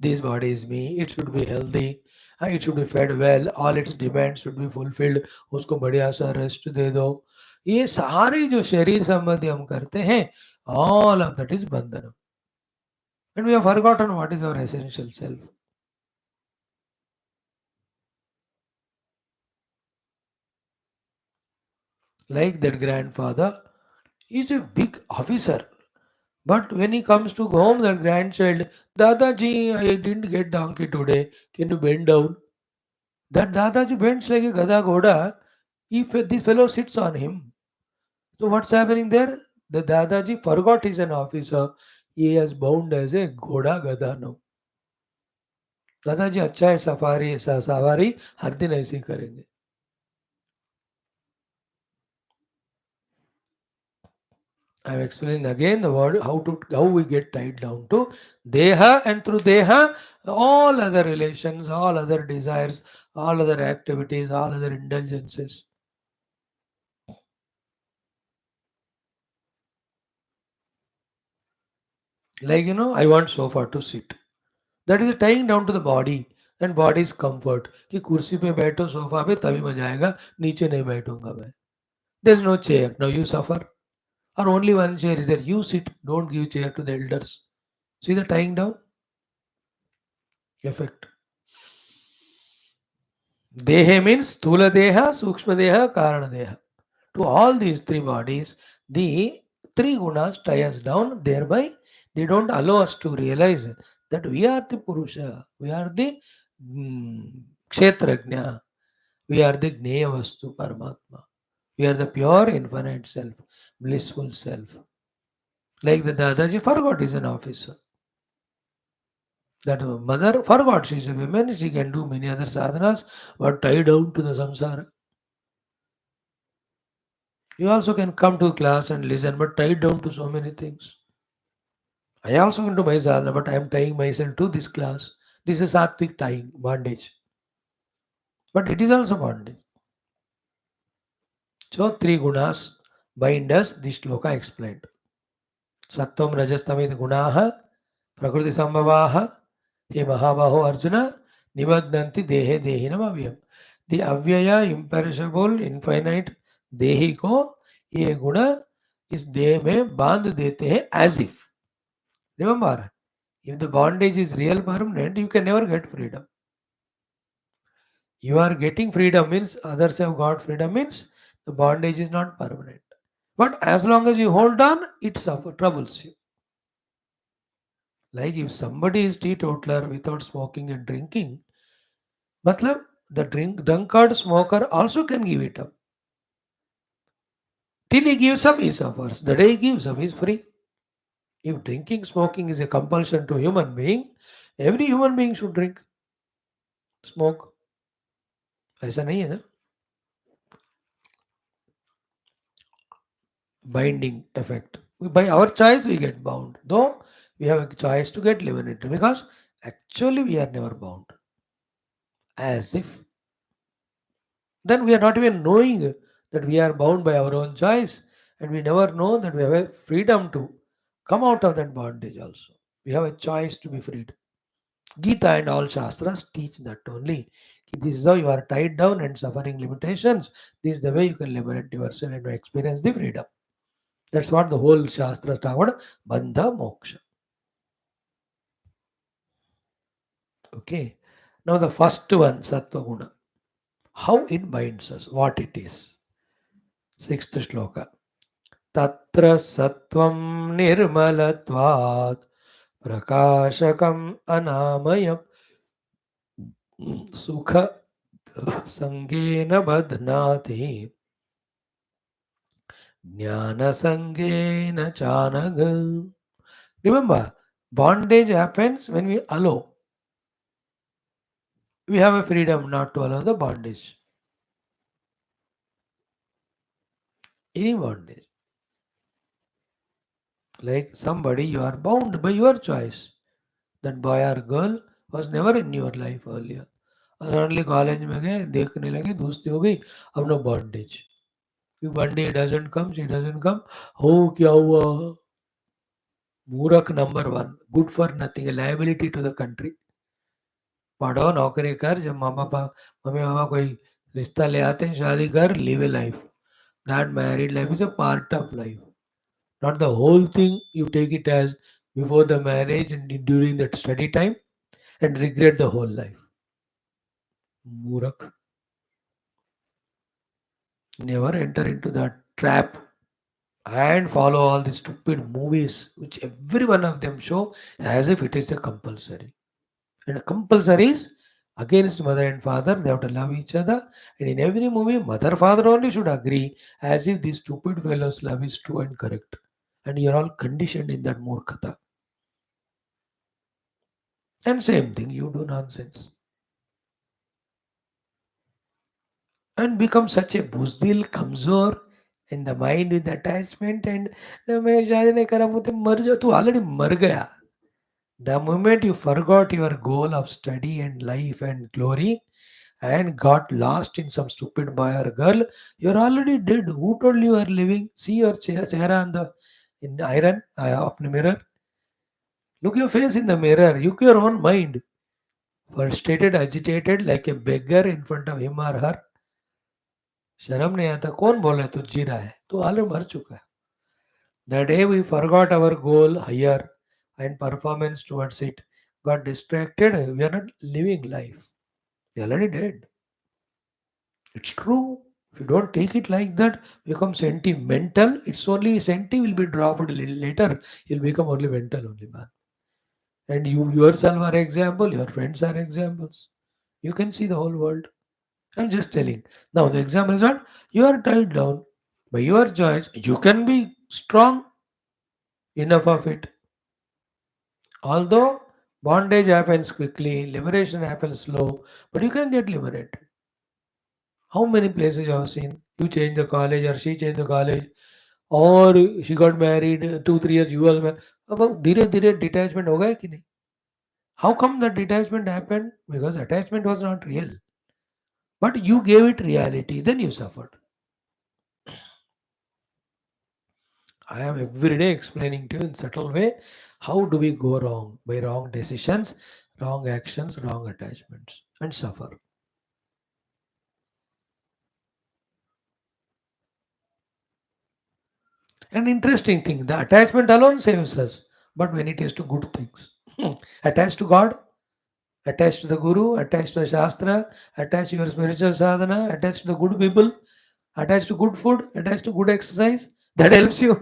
this body is me. It should be healthy. It should be fed well. All its demands should be fulfilled. उसको बढ़िया सा rest दे दो. ये सारे जो शरीर संबंधी हम करते हैं, all of that is बंधन. And we have forgotten what is our essential self. Like that grandfather is a big officer. But when he comes to home, the grandchild, Dadaji, I didn't get donkey today. Can you bend down? That Dadaji bends like a Gada Goda if this fellow sits on him. So what's happening there? The Dadaji forgot he's an officer. He has bound as a Goda Gada now. दादाजी अच्छा है सवारी हर दिन ऐसे ही करेंगे. I am explaining again the word how we get tied down to deha, and through deha all other relations, all other desires, all other activities, all other indulgences. Like I want sofa to sit. That is tying down to the body and body's comfort. कि कुर्सी पे बैठो sofa पे तभी मजा आएगा, नीचे नहीं बैठूंगा मैं. There is no chair. Now you suffer. Or only one chair is there. You sit. Don't give chair to the elders. See the tying down effect. Dehe means Sthula Deha, Sukshma Deha, Karana Deha. To all these three bodies, the three gunas tie us down, thereby they don't allow us to realize that we are the Purusha, we are the Kshetrajna, we are the Gneya Vastu Paramatma, we are the pure infinite self, blissful self. Like the Dadaji forgot he's an officer. That mother forgot she's a woman, she can do many other sadhanas, but tied down to the samsara. You also can come to class and listen, but tied down to so many things. I also into my sadhana, but I am tying myself to this class. This is sattvic tying, bondage. But it is also bondage. So three gunas bind us, this shloka explained. Sattvam rajastamit gunaha prakriti sambhavaha he mahabaho arjuna nibadnanti dehe dehinam avyam. The avyaya, imperishable, infinite dehi ko ये गुण इस देह में बांध देते हैं as if. Remember, if the bondage is real permanent, you can never get freedom. You are getting freedom means others have got freedom means the bondage is not permanent. But as long as you hold on, it troubles you. Like if somebody is teetotaler without smoking and drinking, matlab the drunkard smoker also can give it up. Till he gives up, he suffers. The day he gives up, he is free. If drinking, smoking is a compulsion to human being, every human being should drink, smoke. ऐसा नहीं है ना. Binding effect. By our choice, we get bound. Though we have a choice to get liberated because actually we are never bound. As if then we are not even knowing that we are bound by our own choice and we never know that we have a freedom to come out of that bondage also. We have a choice to be freed. Geetha and all Shastras teach that only. This is how you are tied down and suffering limitations. This is the way you can liberate yourself and experience the freedom. That's what the whole Shastras talk about. Bandha Moksha. Okay. Now the first one, Sattva Guna. How it binds us, what it is. Sixth shloka. Tatra Sattvam Nirmalatvat Prakashakam Anamayam Sukha Sangena Badhnati Jnana Sangena Chanag. Remember, bondage happens when we allow. We have a freedom not to allow the bondage. Any bondage. Like somebody, you are bound by your choice. That boy or girl was never in your life earlier. Suddenly college में गए देखने लगे दोस्ती हो गई अब no bondage one day doesn't come she doesn't come हो क्या हुआ मूर्ख number one good for nothing liability to the country पढ़ो नौकरी कर जब माँ पापा मम्मी पापा कोई रिश्ता ले आते हैं शादी कर live A life that married life is a part of life not the whole thing you take it as before the marriage and during that study time and regret the whole life. Murak. Never enter into that trap and follow all the stupid movies which every one of them show as if it is a compulsory. And compulsory is against mother and father, they have to love each other. And in every movie, mother father only should agree as if these stupid fellows' love is true and correct. And you're all conditioned in that murkata. And same thing, you do nonsense. And become such a buzdil, kamzor in the mind with attachment and मैं शादी नहीं करा मुझे मर जाओ तू already मर गया. The moment you forgot your goal of study and life and glory and got lost in some stupid boy or girl, you're already dead. Who told you are living? See your chehra on the in the iron of the mirror. Look your face in the mirror. Look your own mind. Frustrated, agitated like a beggar in front of him or her. शर्म नहीं आता कौन बोल रहा है तू जी रहा है तू ऑलरेडी मर चुका है. The day we forgot our goal higher and performance towards it, got distracted, we are not living life. We are already dead. It's true. If you don't take it like that, become sentimental. It's only senti will be dropped a little later. You'll become only mental only man. And you yourself are example. Your friends are examples. You can see the whole world. I'm just telling. Now the example is what you are tied down by your choice. You can be strong enough of it. Although bondage happens quickly, liberation happens slow, but you can get liberated. How many places you have seen? You change the college or she changed the college or she got married 2 3 years you all married. अब धीरे धीरे detachment हो गया कि नहीं? How come that detachment happened? Because attachment was not real. But you gave it reality, then you suffered. I am every day explaining to you in subtle way how do we go wrong by wrong decisions, wrong actions, wrong attachments, and suffer. An interesting thing, the attachment alone saves us, but when it is to good things, attached to God, attached to the Guru, attached to the Shastra, attached to your spiritual sadhana, attached to the good people, attached to good food, attached to good exercise, that helps you.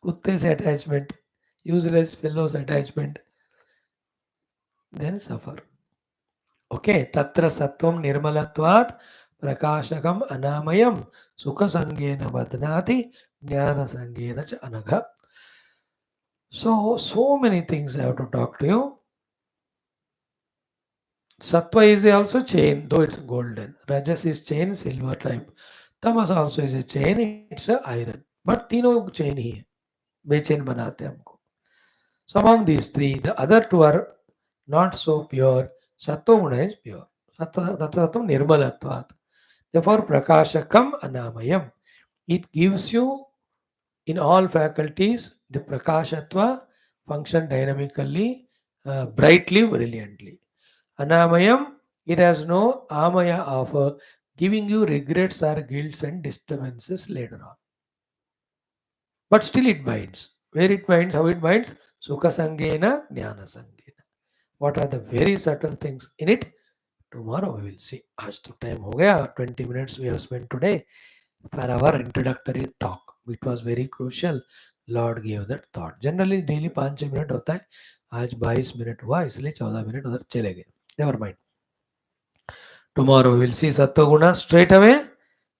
Kutte se attachment, useless fellows attachment, then suffer. Okay, tatra sattvam nirmalatvat prakashakam anamayam sukha sangena vadnati jnana sangena cha anagha. So many things I have to talk to you. Satwa is also chain, though it's golden. Rajas is chain, silver type. Tamas also is a chain, it's a iron. But तीनों chain ही है, बेचैन बनाते हैं हमको. So among these three, the other two are not so pure. Sattva guna is pure. Sattva nirmalatvat. Therefore, prakashakam anamayam. It gives you in all faculties the prakashatva function dynamically, brightly, brilliantly. Anamayam, it has no amaya of giving you regrets or guilts and disturbances later on. But still it binds. Where it binds, how it binds? Sukha sangena, jnana sangena. What are the very subtle things in it? Tomorrow we will see. आज तो time हो गया. 20 minutes we have spent today for our introductory talk. It was very crucial. Lord gave that thought. Generally daily 5-6 minute होता है. आज 22 minute हुआ इसलिए 14 minute उधर चले गए. Never mind. Tomorrow we will see Sattva straight away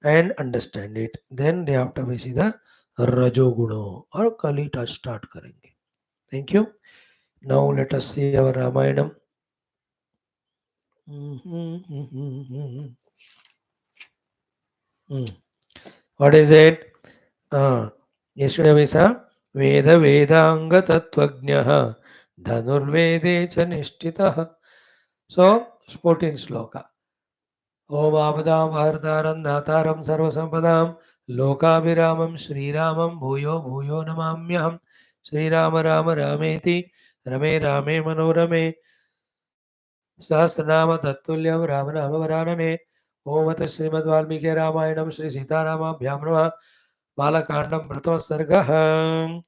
and understand it. Then day after we see the Rajo Guna or Kali touch start करेंगे. Thank you. Now let us see our Ramayanam. What is it? Yesterday we saw Veda Vedanga Tattvajnah Dhanurvede cha Nishtitah. So 14 sloka. Om Avadam Bhartaram Nataram Sarvasampadam Lokaviramam Sriramam Bhuyo Bhuyo Namamyaham Sri Rama Rama Rameti Rame Rame Manorame Sahasranama Tattulya Ramanama Varanane Om At Srimad Valmiki Ramayanam Sri Sitarama Bhyamrama Balakandam Pratama Sargaham.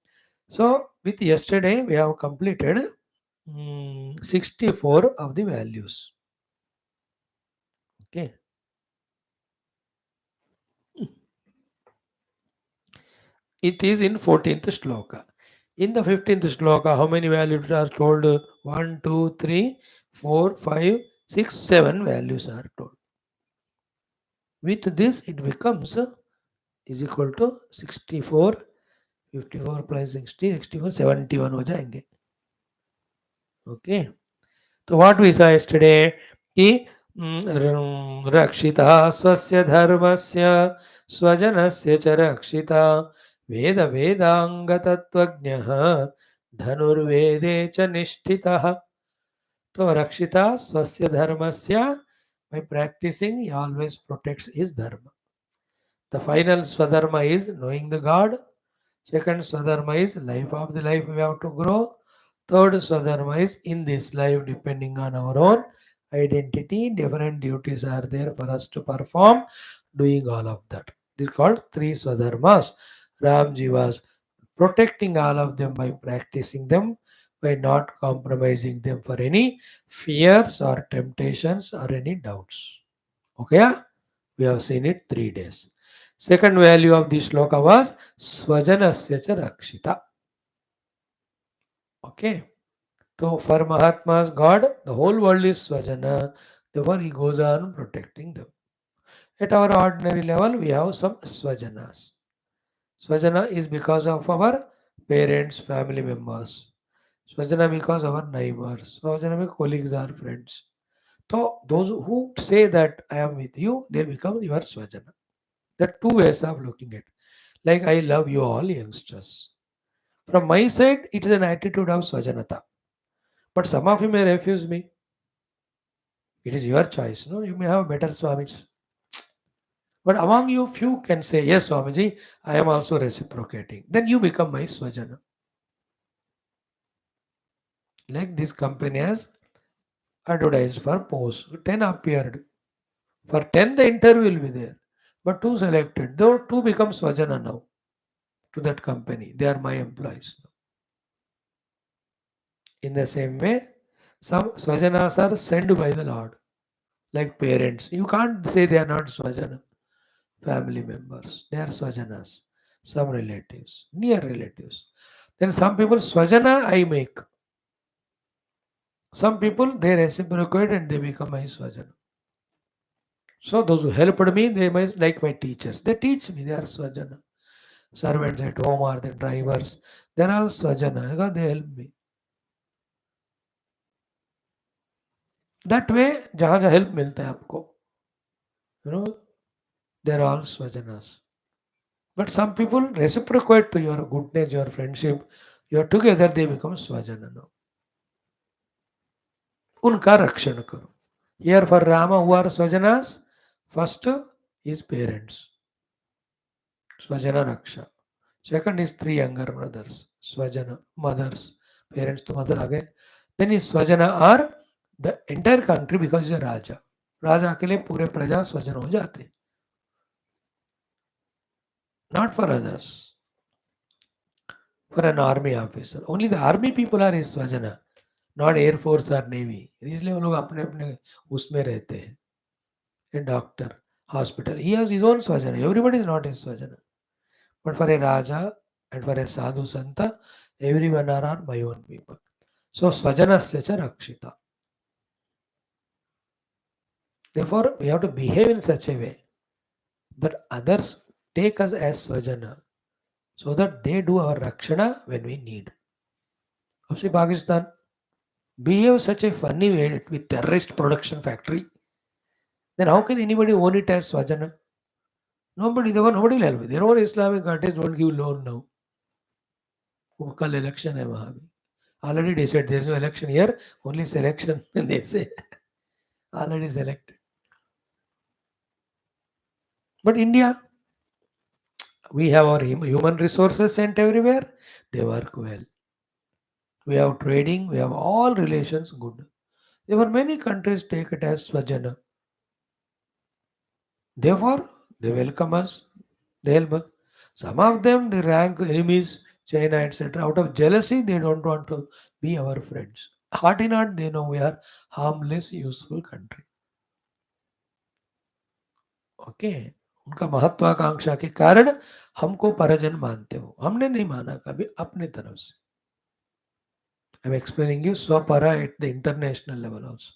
So with yesterday we have completed 64 of the values. Okay. It is in 14th shloka. In the 15th shloka, how many values are told? 1, 2, 3, 4, 5, 6, 7 values are told. With this, it becomes is equal to 64, 54 plus 60, 64, 71 हो जाएंगे. Okay. So what we saw yesterday? कि रक्षिता स्वस्य धर्मस्य स्वजनस्य च रक्षिता वेद वेदांग तत्वज्ञः धनुर्वेदे च निष्ठितः. तो रक्षिता स्वस्य धर्मस्य, by practicing he always protects his dharma. The final swadharma is knowing the God. Second swadharma is life of the life we have to grow. Third swadharma is in this life depending on our own identity. Different duties are there for us to perform, doing all of that. This is called three swadharmas. Ramji was protecting all of them by practicing them, by not compromising them for any fears or temptations or any doubts. Okay, yeah? We have seen it 3 days. Second value of this shloka was Swajanasya cha Rakshita. Okay. So for Mahatma's God, the whole world is Swajana. Therefore, he goes on protecting them. At our ordinary level, we have some Swajanas. Swajana is because of our parents, family members. Swajana because our neighbors. Swajana because colleagues or friends. So those who say that I am with you, they become your Swajana. There are two ways of looking at it. Like I love you all youngsters. From my side, it is an attitude of Swajanata. But some of you may refuse me. It is your choice. No, you may have better Swamis. But among you, few can say, yes, Swamiji, I am also reciprocating. Then you become my Swajana. Like this company has advertised for post. 10 appeared. For 10, the interview will be there. But 2 selected. Though 2 become Swajana now to that company. They are my employees. In the same way, some Swajanas are sent by the Lord, like parents. You can't say they are not Swajana. Family members, they are Swajanas. Some relatives, near relatives. Then some people, Swajana I make. Some people, they reciprocate and they become my Swajana. So those who helped me, they might like my teachers. They teach me, they are Swajana. Servants at home or the drivers, they are all Swajana because they help me. That way, जहाँ जहाँ help मिलता है आपको, you know, they are all Swajanas. But some people reciprocate to your goodness, your friendship, you are together, they become Swajana now. उनका रक्षण करो. Here for Rama, who are Swajanas? First is parents, Swajana Raksha. Second is 3 younger brothers, Swajana, mothers. Parents to mother आ गए. Then is Swajana are the entire country because he's a Raja. राजा के लिए पूरे प्रजा स्वजन हो जाते. Not for others. For an army officer. Only the army people are his Swajana. Not Air Force or Navy. इसलिए वो लोग अपने अपने उसमें रहते हैं. A doctor, hospital. He has his own Swajana. Everybody is not his Swajana. But for a Raja and for a Sadhu Santa, everyone are my own people. So Swajanasya cha rakshita. Therefore, we have to behave in such a way that others take us as Swajana so that they do our Rakshana when we need. Obviously, Pakistan behave such a funny way with terrorist production factory. Then how can anybody own it as Swajana? Nobody will help. Their own Islamic artists don't give loan now. कल election है वहाँ भी. Already decided there is no election here, only selection. They say already selected. But India, we have our human resources sent everywhere. They work well. We have trading. We have all relations good. There were many countries take it as Swajana. Therefore, they welcome us. They help us. Some of them they rank enemies, China, etc. Out of jealousy, they don't want to be our friends. Heart in heart, they know we are harmless, useful country. Okay. उनका महत्वाकांक्षा के कारण हमको परजन मानते हो. हमने नहीं माना कभी अपने तरफ से. आई एम एक्सप्लेनिंग यू स्वपरा at the international level also.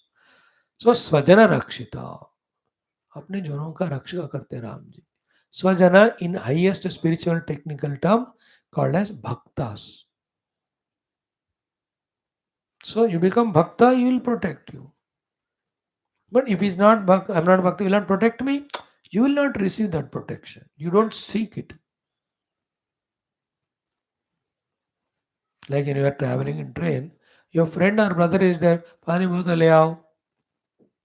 So स्वजन रक्षिता. अपने जनों का रक्षा करते राम जी. स्वजना in highest spiritual technical term called as bhaktas. So you become bhakta, he will protect you. But if he's not bhakta, I'm not bhakta, he will not protect me, you will not receive that protection. You don't seek it. Like when you are traveling in train, your friend or brother is there, पानी बोतल ले आओ.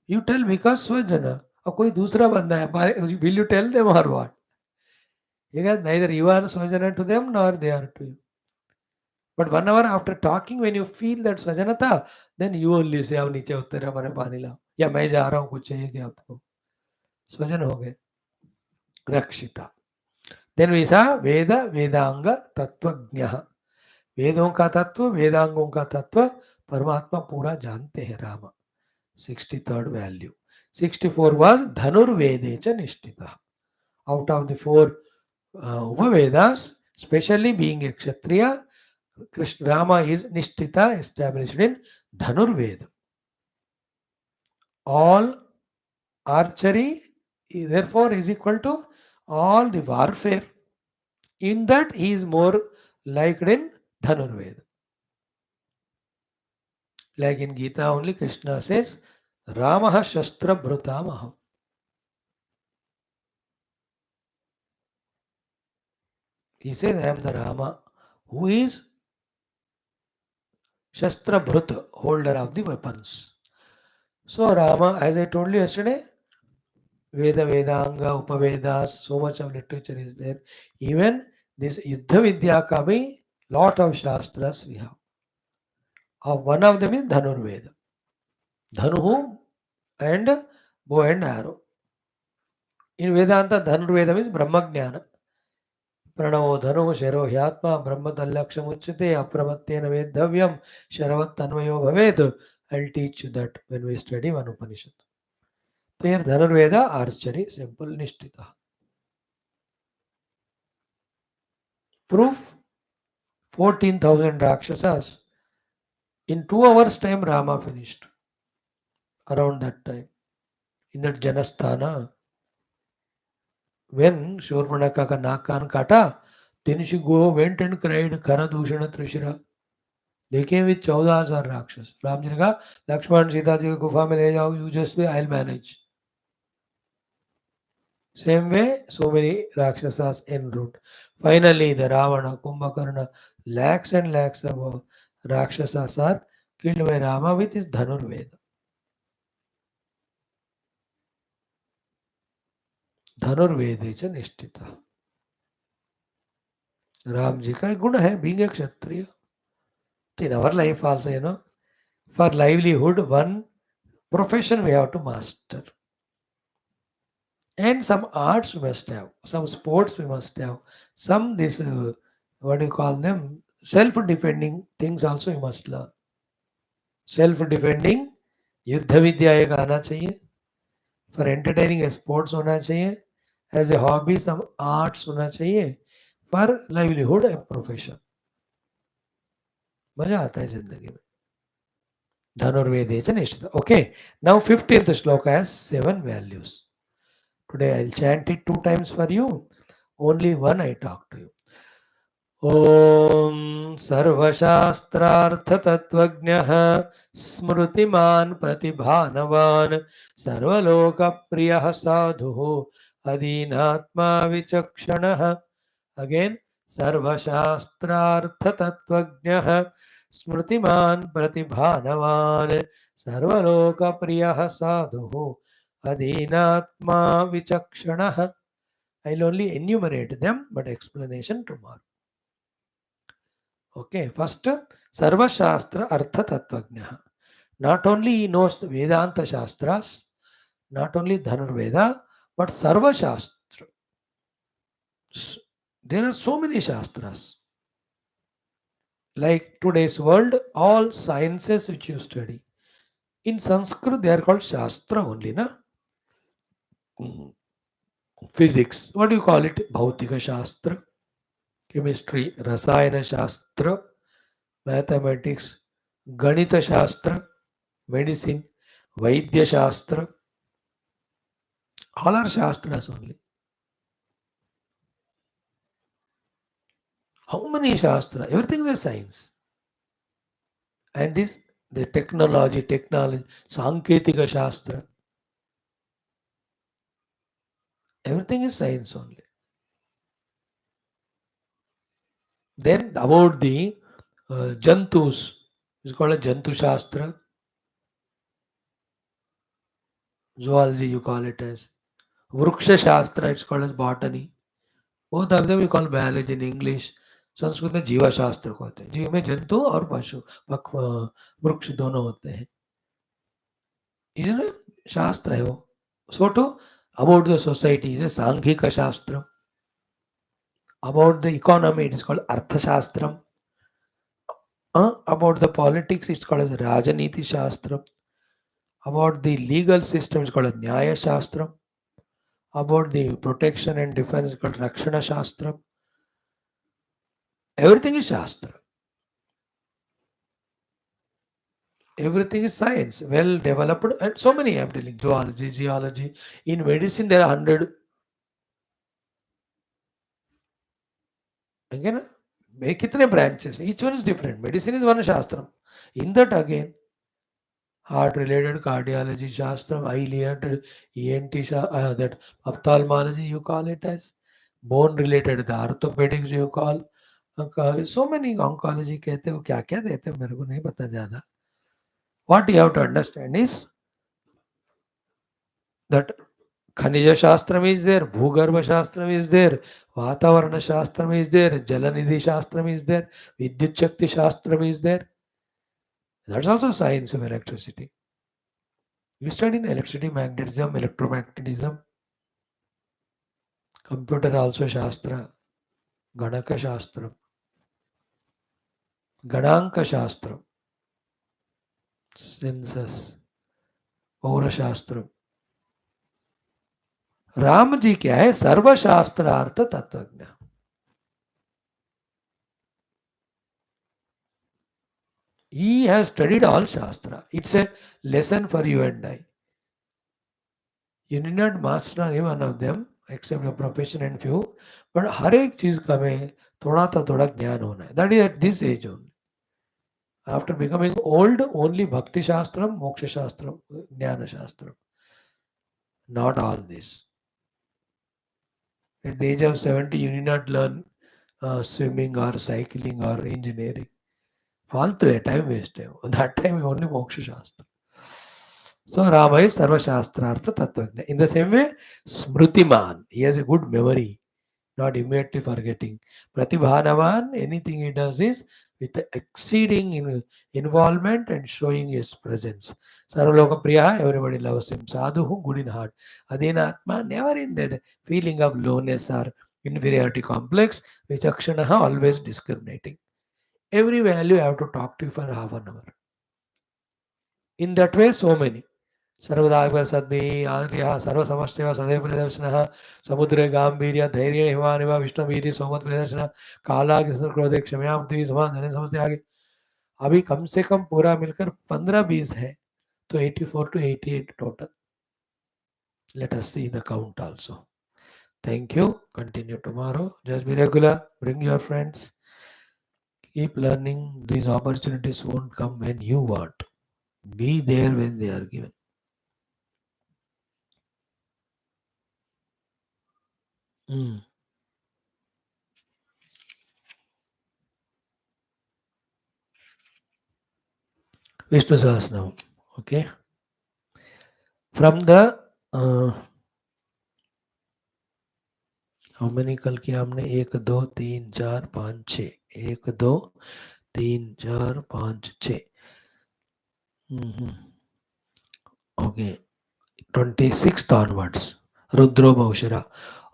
You tell because swajana. और कोई दूसरा बंदा है, will you tell them or what? Because neither you are swajana to them nor they are to you. But 1 hour after talking, when you feel that swajana था, then you only say, आओ नीचे उतर हमारे पानी लाओ, या मैं जा रहा हूँ कुछ चाहिए क्या आपको. स्वजन हो गए. रक्षिता. देन we saw वेद वेदांग तत्वज्ञ. वेदों का तत्व, वेदांगों का तत्व परमात्मा पूरा जानते हैं राम. 63rd value. 64 was धनुर्वेदे च निष्ठितः. Out of the 4 Upavedas, especially being a Kshatriya, Krishna Rama is Nishtita, established in Dhanurveda. All archery, therefore, is equal to all the warfare. In that, he is more liked in Dhanurveda. Like in Geetha only, Krishna says, Ramaha Shastra Bhrutamaha. He says, I am the Rama who is Shastra Bhrut, holder of the weapons. So Rama, as I told you yesterday, Veda, Vedanga, Upavedas, so much of literature is there. Even this Yuddha Vidya Kami, lot of Shastras we have. One of them is Dhanurveda. Dhanuhu and bow and arrow. In Vedanta, Dhanurveda means Brahmajnana. प्रणवो धनु शरो ह्यात्मा ब्रह्मतल्लक्षमुच्यते अप्रमत्तेन वेद्धव्यम शरवत्तन्वयो भवेत्. I'll teach you that when we study one Upanishad. There Dhanurveda, archery, simple nishtita. Proof 14,000 Rakshasas. In 2 hours time Rama finished. Around that time. In that Janasthana. When Shurpanaka ka nakan kata, then she went and cried Kharadushana Trishira. They came with 14,000 Rakshas. Ram ji ne kaha, Lakshman Sita ji ko गुफा में ले जाओ, you just wait, I'll manage. Same way, so many Rakshasas en route. Finally, the Ravana, Kumbhakarna, lakhs and lakhs of Rakshasas are killed by Rama with his Dhanurveda. धनुर्वेद च निष्ठिता. राम जी का गुण है being a Kshatriya. In our life also, for livelihood, one profession we have to master. And some arts we must have, some sports we must have, some this, what do you call them, self-defending things also you must learn. Self-defending, युद्ध विद्या एक आना चाहिए. For entertaining a sports होना चाहिए. As a hobby, some arts होना चाहिए. For livelihood, a profession. मजा आता है जिंदगी में. धनुर्वेदे च निष्ठिता. Okay, now 15th shloka has 7 values. Today I'll chant it 2 times for you. Only one I talk to you. ॐ सर्वशास्त्रार्थतत्त्वज्ञः स्मृतिमान् प्रतिभानवान् सर्वलोकप्रियः साधुः अदीनात्मा विचक्षणः. Again, सर्वशास्त्रार्थतत्त्वज्ञः स्मृतिमान् प्रतिभानवान् सर्वलोकप्रियः साधुः अदीनात्मा विचक्षणः. I'll only enumerate them, but explanation tomorrow. Okay, first, Sarva Shastra Artha Tattvajna. Not only he knows the Vedanta Shastras, not only Dhanurveda, but Sarva Shastra. There are so many Shastras. Like today's world, all sciences which you study. In Sanskrit, they are called Shastra only, na? Physics, what do you call it? Bhautika Shastra. Chemistry, Rasayana Shastra. Mathematics, Ganita Shastra. Medicine, Vaidya Shastra. All are Shastras only. How many Shastra? Everything is a science. And this, the technology, Sanketika Shastra. Everything is science only. Then about the Jantus, it's called a Jantu Shastra. Zoology you call it as. Vruksha Shastra, it's called as botany. Both of them we call biology in English. Sanskrit में जीवा शास्त्र को होते हैं. जीव में जंतु और पशु वृक्ष दोनों होते हैं. इसलिए शास्त्र है वो. So to about the society is a सांघिक शास्त्र. About the economy it is called Arthashastram. About the politics it's called as Rajaniti Shastra. About the legal system it's called as Nyaya Shastra. About the protection and defense it's called Rakshana Shastra. Everything is Shastra. Everything is science, well developed, and so many I am telling. Zoology, geology. In medicine there are 100. Again, kitne branches? Each one is different. Medicine is one Shastra. In that again, heart related cardiology Shastra, eye related ENT, that ophthalmology you call it as, bone related the orthopedics you call. So many oncology कहते हो क्या क्या देते हो मेरे को नहीं पता ज़्यादा. What you have to understand is that Khanija Shastram is there, Bhugarbha Shastram is there, Vatavarana Shastram is there, Jalanidhi Shastram is there, Vidyut Shakti Shastram is there. That's also science of electricity. You study in electricity, magnetism, electromagnetism, computer also Shastra, Ganaka Shastram, Gananka Shastram, census, Paura Shastram. Ram ji क्या है? सर्वशास्त्रार्थ तत्वज्ञ. He has studied all Shastra. It's a lesson for you and I. You need not master any one of them except your profession and few. But हर एक चीज का में थोड़ा तो थोड़ा ज्ञान होना है. That is at this age only. After becoming old, only Bhakti Shastram, Moksha Shastram, Jnana Shastram. Not all this. At the age of 70, you need not learn swimming or cycling or engineering. फालतू है, time waste है. That time only मोक्ष शास्त्र. So Rama is Sarva Shastrartha Tatvagna. In the same way, Smrutiman, he has a good memory, not immediately forgetting. Pratibhanavan, anything he does is with exceeding involvement and showing his presence. Sarvaloka Priya, everybody loves him. Sadhu, good in heart. Adinatma, never in that feeling of lowness or inferiority complex. Vichakshanaha, always discriminating. Every value I have to talk to you for half an hour. In that way, so many. सर्वदा सद्मी आर्य सर्वसमष्टि सदैव प्रदर्शन समुद्र गांभीर्य धैर्य हिमानिव विष्णुवीर सोमत प्रदर्शन काला क्रोधे क्षमया पृथ्वी समान धने समझते आगे. अभी कम से कम पूरा मिलकर 15-20 है, तो 84 to 88 total. Let us see the count also. Thank you. Continue tomorrow. Just be regular. Bring your friends. Keep learning. These opportunities won't come when you want. Be there when they are given. Vishnu Sahasranam. Okay. From the how many कल किया हमने? 1 2 3 4 5 6. 1 2 3 4 5 6. Okay. 26th onwards. Rudro Bhaushira.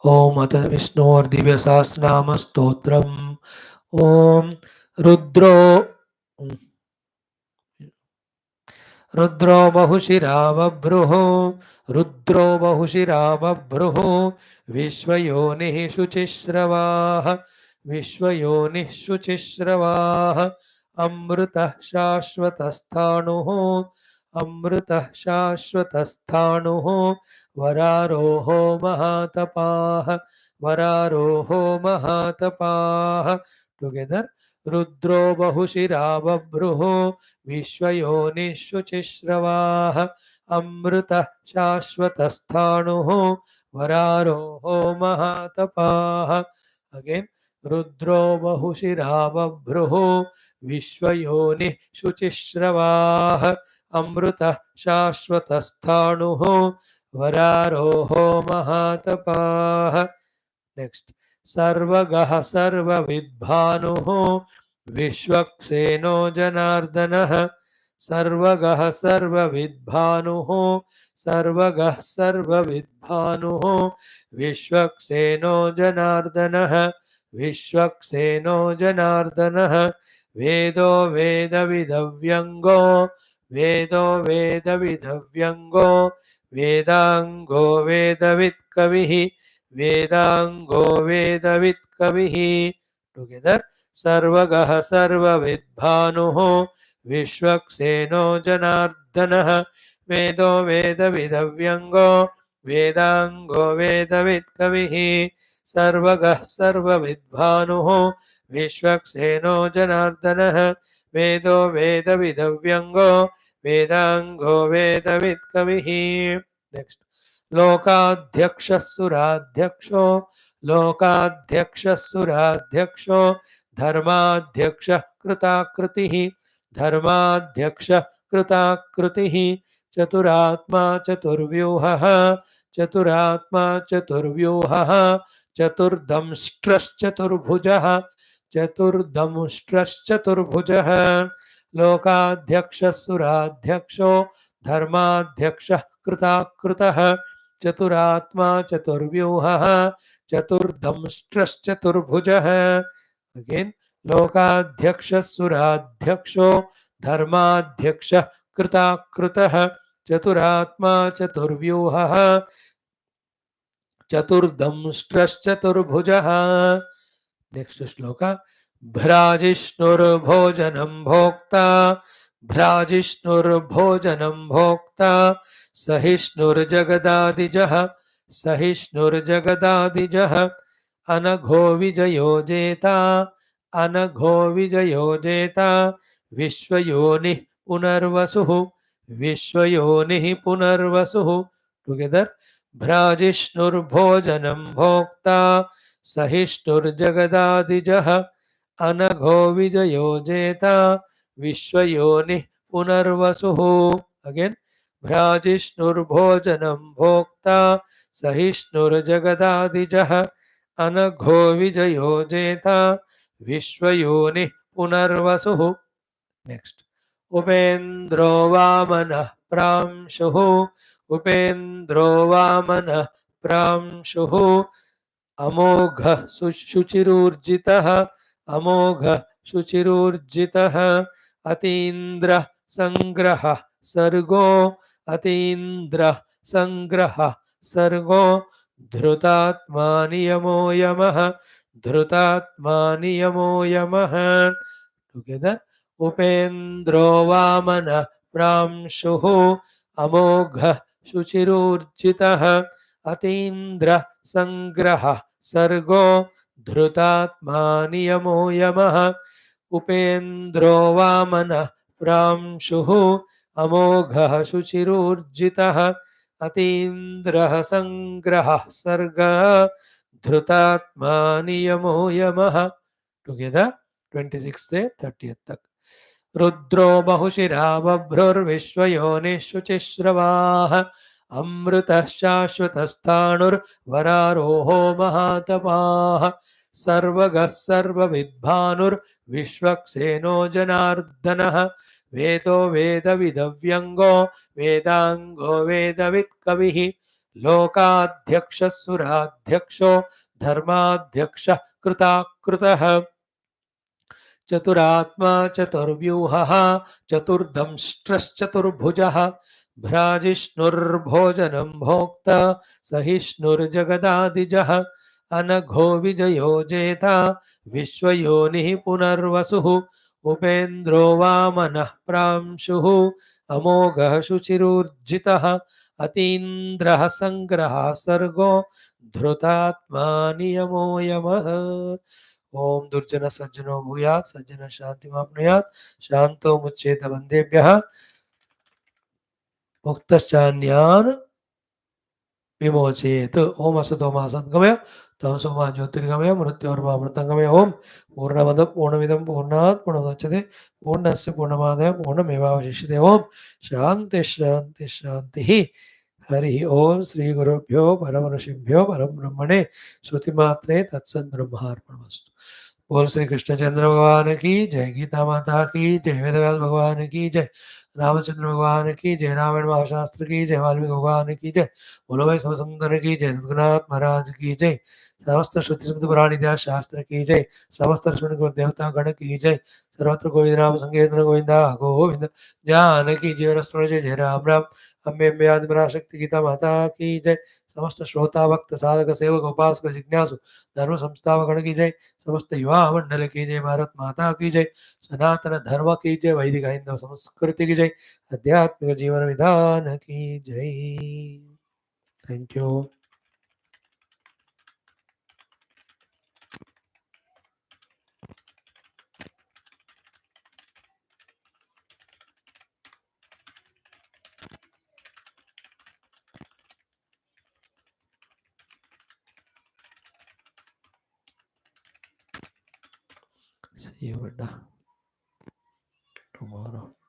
Om Ata Vishnu or Divya Sahasranama Stotram. Om Rudro. रुद्रो बहुशिरावभ्रुः रुद्रो बहुशिरावभ्रुः विश्वयोनिः शुचिश्रवाः विश्वयोनिः शुचिश्रवाः अमृतः शाश्वतस्थाणुः अमृतः शाश्वतस्थाणुः वरारोहो महातपाः वरारोहो महातपाः. Together. रुद्रो बहुशिरावभ्रुः विश्वयोनिः शुचिश्रवाः अमृतः शाश्वतस्थाणुः वरारोहो महातपाः. Again. रुद्रो बहुशिरावभ्रुः विश्वयोनिः शुचिश्रवाः अमृतः शाश्वतस्थाणुः वरारोहो महातपाः. Next. सर्वगः सर्वविद्भानुः विश्वक्सेनो जनार्दनः सर्वगः सर्वविद्भानुः सर्वगः सर्वविद्भानुः विश्वक्सेनो जनार्दनः विश्वक्सेनो जनार्दनः वेदो वेदविदव्यङ्गो वेदो वेदविदव्यङ्गो वेदाङ्गो वेदवित्कविः वेदाङ्गो वेदवित्कविः. Together. सर्वगः सर्वविद्भानुः विश्वक्सेनो जनार्दनः वेदो वेदविदव्यङ्गो वेदाङ्गो वेदवित्कविः सर्वगः सर्वविद्भानुः विश्वक्सेनो जनार्दनः वेदो वेदविदव्यङ्गो वेदाङ्गो वेदवित्कविः. Next. लोकाध्यक्षः सुराध्यक्षो लोकाध्यक्षः सुराध्यक्षो धर्माध्यक्षः कृताकृतिः धर्माध्यक्षः कृताकृतिः चतुरात्मा चतुर्व्यूहः चतुरात्मा चतुर्व्यूहः चतुर्दंष्ट्रश्चतुर्भुजः चतुर्दंष्ट्रश्चतुर्भुजः लोकाध्यक्षः सुराध्यक्षो धर्माध्यक्षः कृताकृतः चतुरात्मा चतुर्व्यूहः चतुर्दंष्ट्रश्चतुर्भुजः again लोकाध्यक्षः सुराध्यक्षो धर्माध्यक्षः कृताकृतः चतुरात्मा चतुर्व्यूहः चतुर्दंष्ट्रश्चतुर्भुजः next श्लोक भ्राजिष्णुर्भोजनं भोक्ता भ्राजिष्णुर्भोजनं भोक्ता सहिष्णुर्जगदादिजः सहिष्णुर्जगदादिजः अनघो विजयो जेता अनघो विजयो जेता विश्वयोनिः पुनर्वसुः विश्वयोनिः पुनर्वसुः टुगेदर भ्राजिष्णुर्भोजनं भोक्ता सहिष्णुर्जगदादिजः अनघो विजयो जेता विश्वयोनिः पुनर्वसुः अगेन भ्राजिष्णुर्भोजनं भोक्ता सहिष्णुर्जगदादिजः अनघो विजयो जेता विश्वयोनिः पुनर्वसुः नेक्स्ट उपेन्द्रो वामनः प्रांशुः उपेन्द्रो वामनः प्रांशुः अमोघः शुचिरूर्जितः अमोघः शुचिरूर्जितः अतीन्द्रः संग्रहः सर्गो अतीन्द्रः संग्रहः सर्गो धृतात्मा नियमो यमः धृतात्मा नियमो यमः टुगेदर उपेन्द्रो वामनः प्रांशुः अमोघः शुचिरूर्जितः अतीन्द्रः संग्रहः सर्गो धृतात्मा नियमो यमः उपेन्द्रो वामनः प्रांशुः अमोघः शुचिरूर्जितः अतीन्द्रः संग्रहः सर्गः धृतात्मा नियमो यमः टुगेदर 26 से 30 तक रुद्रो बहुशिरा बभ्रुर्विश्वयोनिः शुचिश्रवाः अमृतः शाश्वतस्थाणुर्वरारोहो महातपाः सर्वगः सर्वविद्भानुर्विश्वक्सेनो जनार्दनः वेदो वेदविदव्यङ्गो वेदाङ्गो वेदवित्कविः लोकाध्यक्षः सुराध्यक्षो धर्माध्यक्षः कृताकृतः चतुरात्मा चतुर्व्यूहः चतुर्दंष्ट्रश्चतुर्भुजः भ्राजिष्णुर्भोजनं भोक्ता सहिष्णुर्जगदादिजः अनघो विजयो जेता विश्वयोनिः पुनर्वसुः उपेन्द्रो वामनः प्रांशुः अमोघः शुचिरूर्जितः अतीन्द्रः संग्रहः सर्गो धृतात्मा नियमो यमः ओम दुर्जन सज्जनो भूयात् सज्जन शांतिमाप्नुयात् शांतो मुच्येत बन्देभ्यः मुक्तश्चान्यान् विमोचयेत् ओम असतो मा सद्गमय तमसो मा ज्योतिर्गमय मृत्योर्मामृतंगमय ओम पूर्णमद पूर्णमिदं पूर्णात् पूर्णमुदच्यते पूर्णस्य पूर्णमादाय पूर्णमेवावशिष्यते ओम शांति शांति शांतिः हरि ओम श्री गुरुभ्यो परम ऋषिभ्यो परम ब्रह्मणे श्रुतिमात्रे तत्सद्ब्रह्मार्पणमस्तु बोल श्री कृष्णचंद्र भगवान की जय गीता माता की जय वेदव्यास भगवान की जय रामचंद्र भगवान की जय रामायण महाशास्त्र की जय वाल्मीकि भगवान की जय बोलो भाई सुंदर की जय सद्गुरुनाथ महाराज की जय समस्त श्रुति स्मृति पुराण इतिहास शास्त्र की जय समस्त लक्ष्मण गुरु देवता गण की जय सर्वत्र गोविंद नाम संकीर्तन गोविंदा गोविंद जानकी जीवन स्मरण जय जय राम राम अम्बे अम्बे आदिपरा शक्ति गीता माता की जय समस्त श्रोता भक्त साधक सेवक उपासक जिज्ञासु धर्म संस्थापक गण की जय समस्त युवा मंडल की जय भारत माता की जय सनातन धर्म की जय वैदिक हिंदू संस्कृति की जय आध्यात्मिक जीवन विधान की जय thank you see you tomorrow